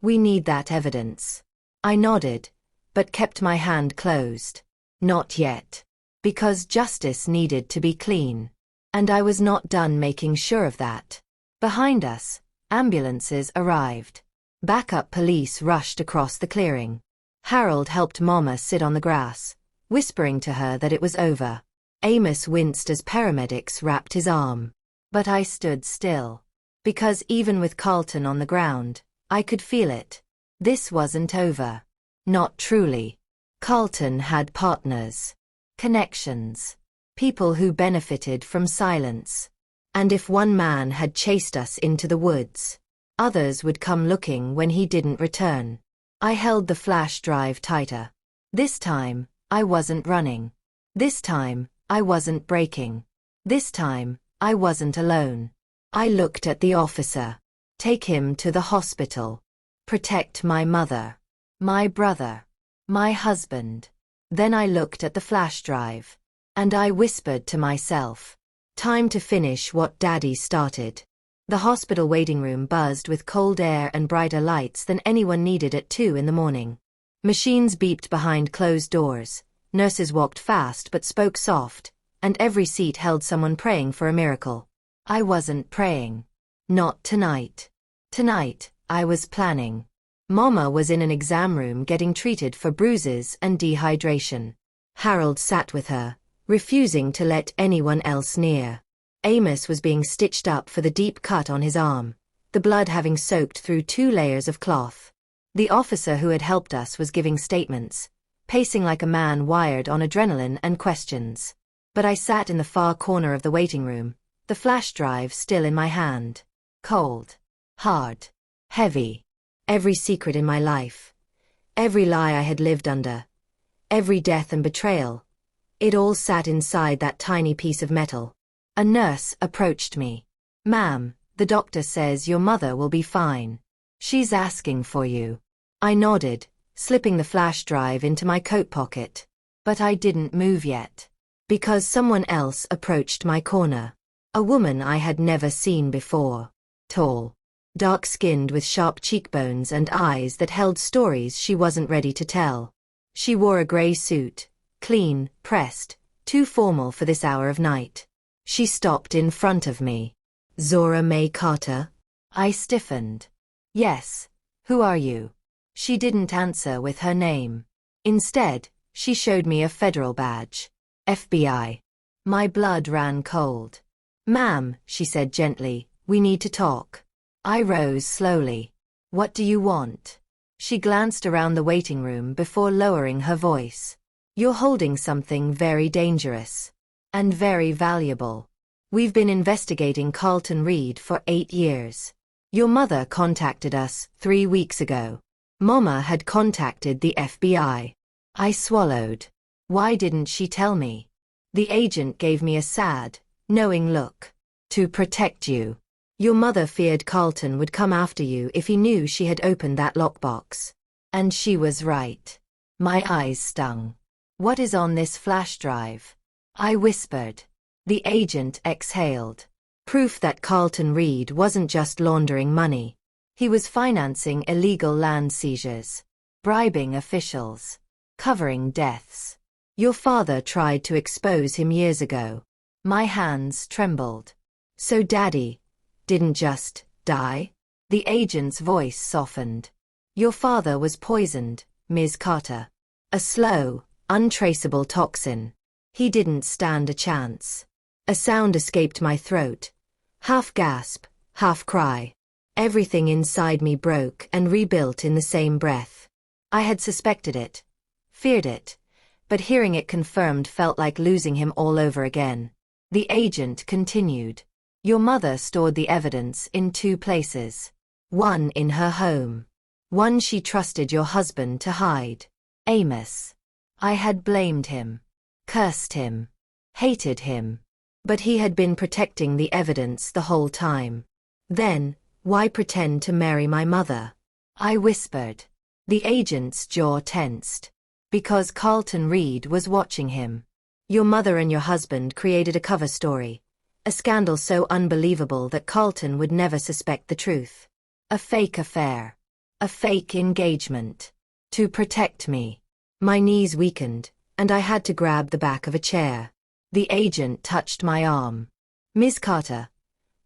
we need that evidence. I nodded, but kept my hand closed. Not yet. Because justice needed to be clean. And I was not done making sure of that. Behind us, ambulances arrived. Backup police rushed across the clearing. Harold helped Mama sit on the grass, whispering to her that it was over. Amos winced as paramedics wrapped his arm. But I stood still. Because even with Carlton on the ground, I could feel it. This wasn't over. Not truly. Carlton had partners. Connections. People who benefited from silence. And if one man had chased us into the woods, others would come looking when he didn't return. I held the flash drive tighter. This time, I wasn't running. This time, I wasn't breaking. This time, I wasn't alone. I looked at the officer. Take him to the hospital. Protect my mother. My brother. My husband. Then I looked at the flash drive. And I whispered to myself. Time to finish what Daddy started. The hospital waiting room buzzed with cold air and brighter lights than anyone needed at 2 in the morning. Machines beeped behind closed doors. Nurses walked fast but spoke soft, and every seat held someone praying for a miracle. I wasn't praying. Not tonight. Tonight, I was planning. Mama was in an exam room getting treated for bruises and dehydration. Harold sat with her, refusing to let anyone else near. Amos was being stitched up for the deep cut on his arm, the blood having soaked through 2 layers of cloth. The officer who had helped us was giving statements, pacing like a man wired on adrenaline and questions. But I sat in the far corner of the waiting room, the flash drive still in my hand. Cold. Hard. Heavy. Every secret in my life. Every lie I had lived under. Every death and betrayal. It all sat inside that tiny piece of metal. A nurse approached me. Ma'am, the doctor says your mother will be fine. She's asking for you. I nodded, slipping the flash drive into my coat pocket. But I didn't move yet. Because someone else approached my corner. A woman I had never seen before. Tall. Dark-skinned with sharp cheekbones and eyes that held stories she wasn't ready to tell. She wore a gray suit, clean, pressed, too formal for this hour of night. She stopped in front of me. Zora May Carter? I stiffened. Yes. Who are you? She didn't answer with her name. Instead, she showed me a federal badge. FBI. My blood ran cold. Ma'am, she said gently, we need to talk. I rose slowly. What do you want? She glanced around the waiting room before lowering her voice. You're holding something very dangerous. And very valuable. We've been investigating Carlton Reed for 8 years. Your mother contacted us 3 weeks ago. Mama had contacted the FBI. I swallowed. Why didn't she tell me? The agent gave me a sad, knowing look. To protect you. Your mother feared Carlton would come after you if he knew she had opened that lockbox. And she was right. My eyes stung. What is on this flash drive? I whispered. The agent exhaled. Proof that Carlton Reed wasn't just laundering money. He was financing illegal land seizures, bribing officials, covering deaths. Your father tried to expose him years ago. My hands trembled. So Daddy didn't just die? The agent's voice softened. Your father was poisoned, Ms. Carter. A slow, untraceable toxin. He didn't stand a chance. A sound escaped my throat. Half gasp, half cry. Everything inside me broke and rebuilt in the same breath. I had suspected it, feared it, but hearing it confirmed felt like losing him all over again. The agent continued. Your mother stored the evidence in 2 places. One in her home. One she trusted your husband to hide. Amos. I had blamed him, cursed him, hated him. But he had been protecting the evidence the whole time. Then, why pretend to marry my mother? I whispered. The agent's jaw tensed. Because Carlton Reed was watching him. Your mother and your husband created a cover story. A scandal so unbelievable that Carlton would never suspect the truth. A fake affair. A fake engagement. To protect me. My knees weakened, and I had to grab the back of a chair. The agent touched my arm. Ms. Carter,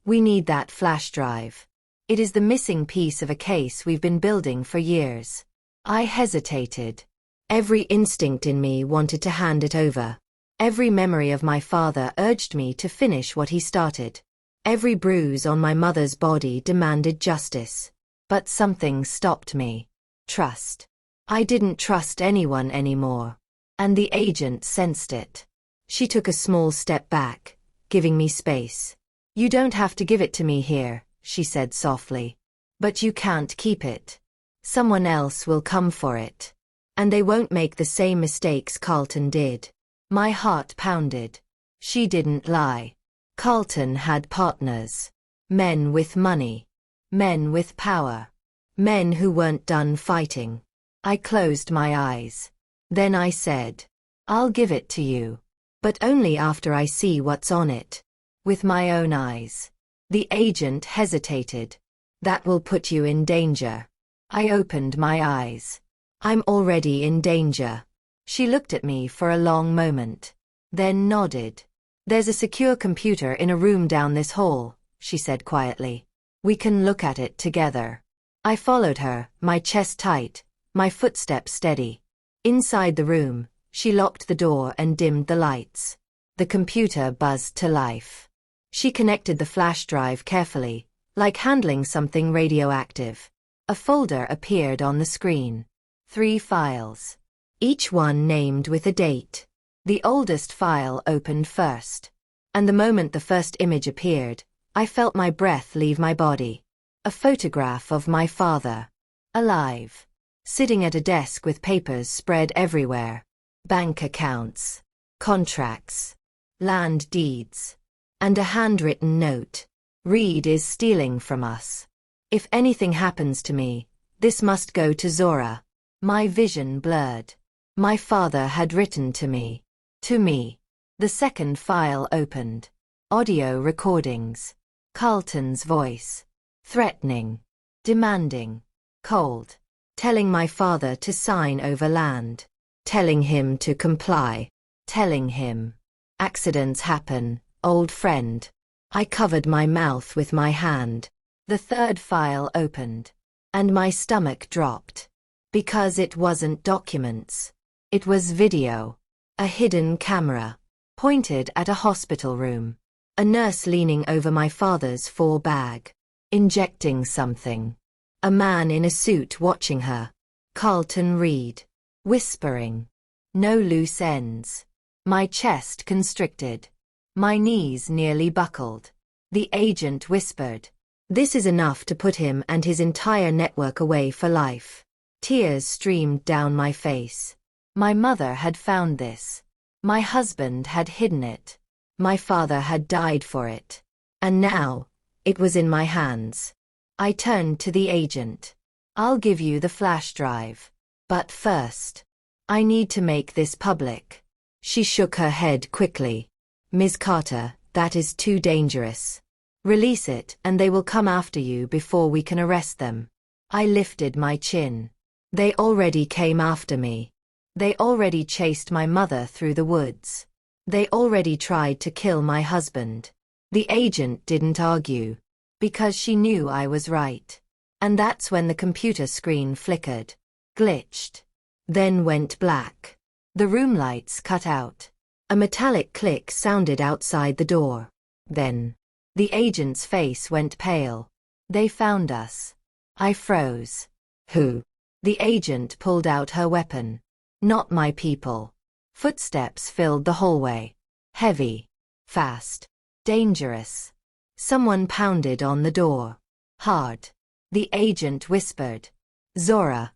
we need that flash drive. It is the missing piece of a case we've been building for years. I hesitated. Every instinct in me wanted to hand it over. Every memory of my father urged me to finish what he started. Every bruise on my mother's body demanded justice. But something stopped me. Trust. I didn't trust anyone anymore. And the agent sensed it. She took a small step back, giving me space. You don't have to give it to me here, she said softly. But you can't keep it. Someone else will come for it. And they won't make the same mistakes Carlton did. My heart pounded. She didn't lie. Carlton had partners. Men with money. Men with power. Men who weren't done fighting. I closed my eyes. Then I said, I'll give it to you. But only after I see what's on it. With my own eyes. The agent hesitated. That will put you in danger. I opened my eyes. I'm already in danger. She looked at me for a long moment. Then nodded. There's a secure computer in a room down this hall, she said quietly. We can look at it together. I followed her, my chest tight, my footsteps steady. Inside the room, she locked the door and dimmed the lights. The computer buzzed to life. She connected the flash drive carefully, like handling something radioactive. A folder appeared on the screen. 3 files. Each one named with a date. The oldest file opened first. And the moment the first image appeared, I felt my breath leave my body. A photograph of my father. Alive. Sitting at a desk with papers spread everywhere. Bank accounts. Contracts. Land deeds. And a handwritten note. Reed is stealing from us. If anything happens to me, this must go to Zora. My vision blurred. My father had written to me. To me. The second file opened. Audio recordings. Carlton's voice. Threatening. Demanding. Cold. Telling my father to sign over land. Telling him to comply. Telling him. Accidents happen, old friend. I covered my mouth with my hand. The third file opened. And my stomach dropped. Because it wasn't documents. It was video. A hidden camera. Pointed at a hospital room. A nurse leaning over my father's 4-bag. Injecting something. A man in a suit watching her. Carlton Reed. Whispering. No loose ends. My chest constricted. My knees nearly buckled. The agent whispered. This is enough to put him and his entire network away for life. Tears streamed down my face. My mother had found this. My husband had hidden it. My father had died for it. And now, it was in my hands. I turned to the agent. I'll give you the flash drive. But first, I need to make this public. She shook her head quickly. Ms. Carter, that is too dangerous. Release it and they will come after you before we can arrest them. I lifted my chin. They already came after me. They already chased my mother through the woods. They already tried to kill my husband. The agent didn't argue, because she knew I was right. And that's when the computer screen flickered, glitched, then went black. The room lights cut out. A metallic click sounded outside the door. Then, the agent's face went pale. They found us. I froze. Who? The agent pulled out her weapon. Not my people. Footsteps filled the hallway. Heavy. Fast. Dangerous. Someone pounded on the door. Hard. The agent whispered. Zora.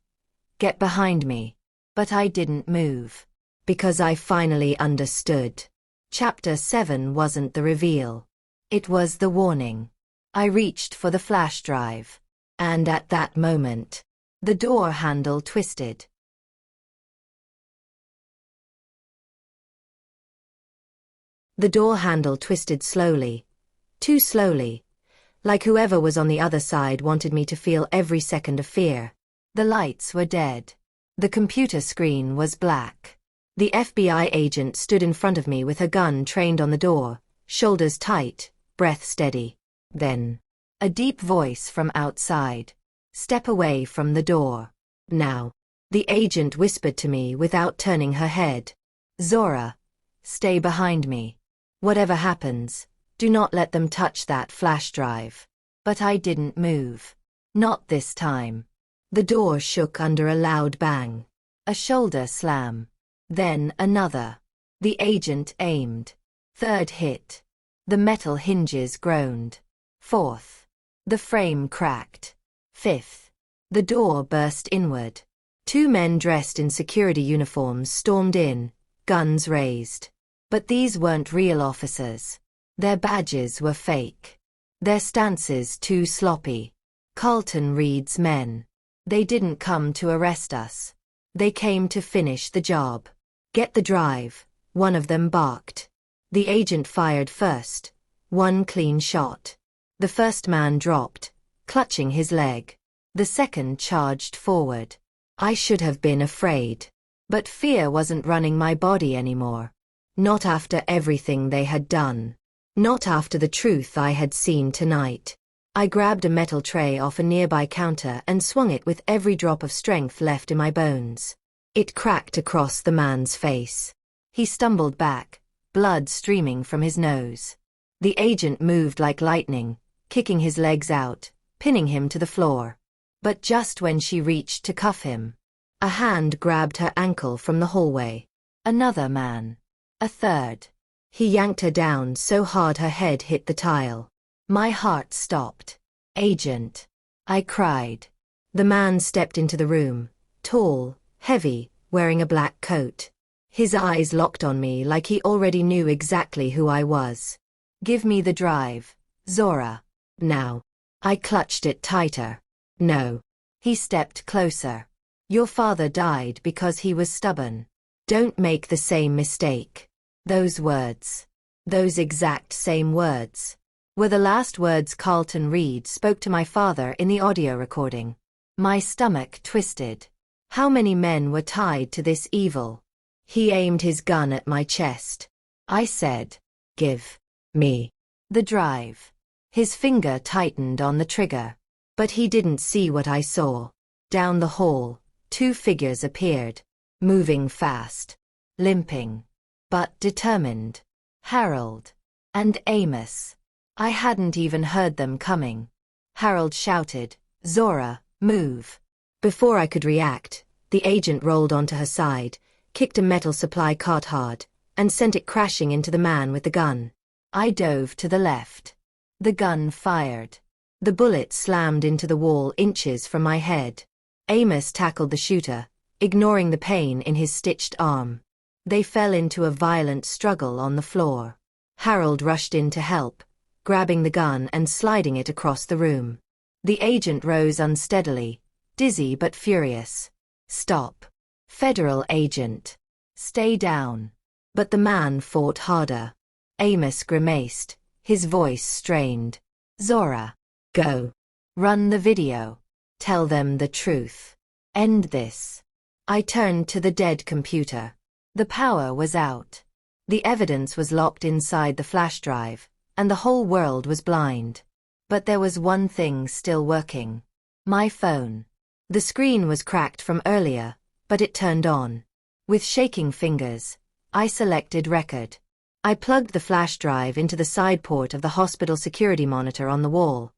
Get behind me. But I didn't move. Because I finally understood. Chapter 7 wasn't the reveal. It was the warning. I reached for the flash drive. And at that moment, the door handle twisted. The door handle twisted slowly. Too slowly. Like whoever was on the other side wanted me to feel every second of fear. The lights were dead. The computer screen was black. The FBI agent stood in front of me with her gun trained on the door, shoulders tight, breath steady. Then, a deep voice from outside. Step away from the door. Now. The agent whispered to me without turning her head. Zora. Stay behind me. Whatever happens, do not let them touch that flash drive. But I didn't move. Not this time. The door shook under a loud bang. A shoulder slam. Then another. The agent aimed. Third hit. The metal hinges groaned. Fourth. The frame cracked. Fifth. The door burst inward. Two men dressed in security uniforms stormed in, guns raised. But these weren't real officers. Their badges were fake. Their stances too sloppy. Carlton Reed's men. They didn't come to arrest us. They came to finish the job. Get the drive, one of them barked. The agent fired first. One clean shot. The first man dropped, clutching his leg. The second charged forward. I should have been afraid. But fear wasn't running my body anymore. Not after everything they had done. Not after the truth I had seen tonight. I grabbed a metal tray off a nearby counter and swung it with every drop of strength left in my bones. It cracked across the man's face. He stumbled back, blood streaming from his nose. The agent moved like lightning, kicking his legs out, pinning him to the floor. But just when she reached to cuff him, a hand grabbed her ankle from the hallway. Another man. A third. He yanked her down so hard her head hit the tile. My heart stopped. Agent. I cried. The man stepped into the room, tall, heavy, wearing a black coat. His eyes locked on me like he already knew exactly who I was. Give me the drive, Zora. Now. I clutched it tighter. No. He stepped closer. Your father died because he was stubborn. Don't make the same mistake. Those words. Those exact same words. Were the last words Carlton Reed spoke to my father in the audio recording. My stomach twisted. How many men were tied to this evil? He aimed his gun at my chest. I said, give me the drive. His finger tightened on the trigger. But he didn't see what I saw. Down the hall, two figures appeared. Moving fast. Limping. But determined. Harold. And Amos. I hadn't even heard them coming. Harold shouted, Zora, move. Before I could react, the agent rolled onto her side, kicked a metal supply cart hard, and sent it crashing into the man with the gun. I dove to the left. The gun fired. The bullet slammed into the wall inches from my head. Amos tackled the shooter, ignoring the pain in his stitched arm. They fell into a violent struggle on the floor. Harold rushed in to help, grabbing the gun and sliding it across the room. The agent rose unsteadily, dizzy but furious. "Stop. Federal agent. Stay down." But the man fought harder. Amos grimaced, his voice strained. "Zora. Go. Run the video. Tell them the truth. End this." I turned to the dead computer. The power was out. The evidence was locked inside the flash drive, and the whole world was blind. But there was one thing still working. My phone. The screen was cracked from earlier, but it turned on. With shaking fingers, I selected record. I plugged the flash drive into the side port of the hospital security monitor on the wall,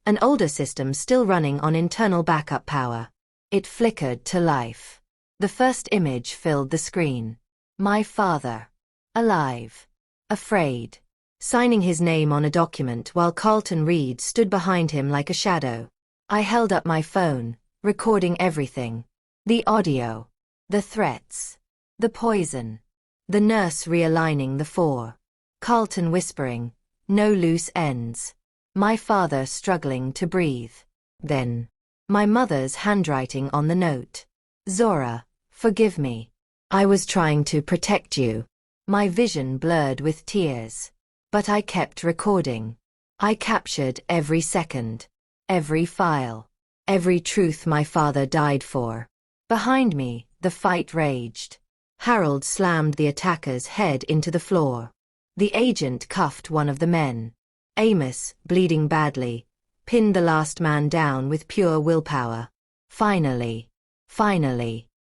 an older system still running on internal backup power. It flickered to life. The first image filled the screen. My father. Alive. Afraid. Signing his name on a document while Carlton Reed stood behind him like a shadow. I held up my phone, recording everything. The audio. The threats. The poison. The nurse realigning the four. Carlton whispering, "No loose ends." My father struggling to breathe. Then, my mother's handwriting on the note. "Zora, forgive me. I was trying to protect you." My vision blurred with tears. But I kept recording. I captured every second, every file, every truth my father died for. Behind me, the fight raged. Harold slammed the attacker's head into the floor. The agent cuffed one of the men. Amos, bleeding badly, pinned the last man down with pure willpower. Finally,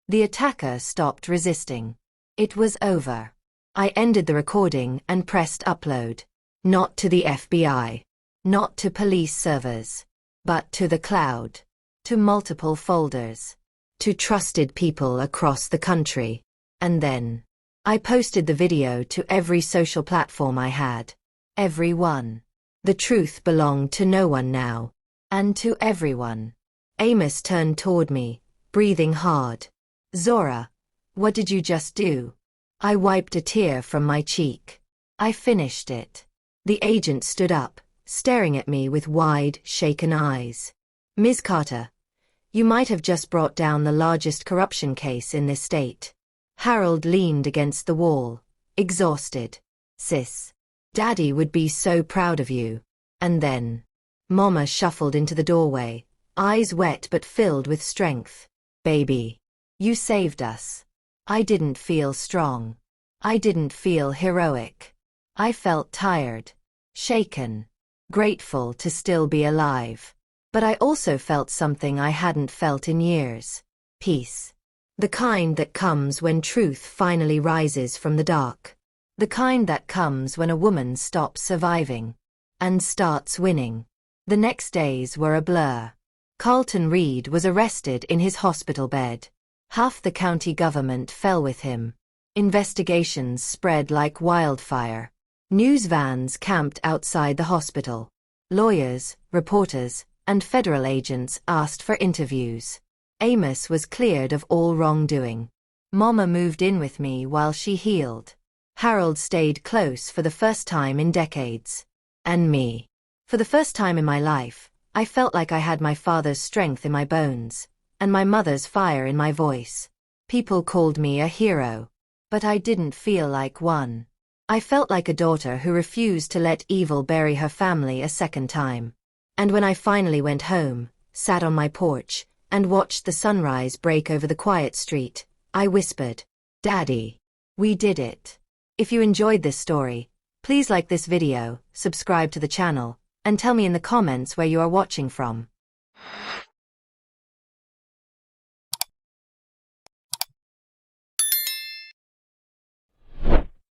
the attacker stopped resisting. It was over. I ended the recording and pressed upload. Not to the FBI. Not to police servers. But to the cloud. To multiple folders. To trusted people across the country. And then, I posted the video to every social platform I had. Every one. The truth belonged to no one now. And to everyone. Amos turned toward me, breathing hard. "Zora, what did you just do?" I wiped a tear from my cheek. "I finished it." The agent stood up, staring at me with wide, shaken eyes. "Ms. Carter, you might have just brought down the largest corruption case in this state." Harold leaned against the wall, exhausted. "Sis, Daddy would be so proud of you." And then, Mama shuffled into the doorway, eyes wet but filled with strength. "Baby, you saved us." I didn't feel strong. I didn't feel heroic. I felt tired, shaken, grateful to still be alive. But I also felt something I hadn't felt in years. Peace. The kind that comes when truth finally rises from the dark. The kind that comes when a woman stops surviving and starts winning. The next days were a blur. Carlton Reed was arrested in his hospital bed. Half the county government fell with him. Investigations spread like wildfire. News vans camped outside the hospital. Lawyers, reporters, and federal agents asked for interviews. Amos was cleared of all wrongdoing. Mama moved in with me while she healed. Harold stayed close for the first time in decades. And me. For the first time in my life, I felt like I had my father's strength in my bones, and my mother's fire in my voice. People called me a hero. But I didn't feel like one. I felt like a daughter who refused to let evil bury her family a second time. And when I finally went home, sat on my porch, and watched the sunrise break over the quiet street, I whispered, "Daddy, we did it." If you enjoyed this story, please like this video, subscribe to the channel, and tell me in the comments where you are watching from.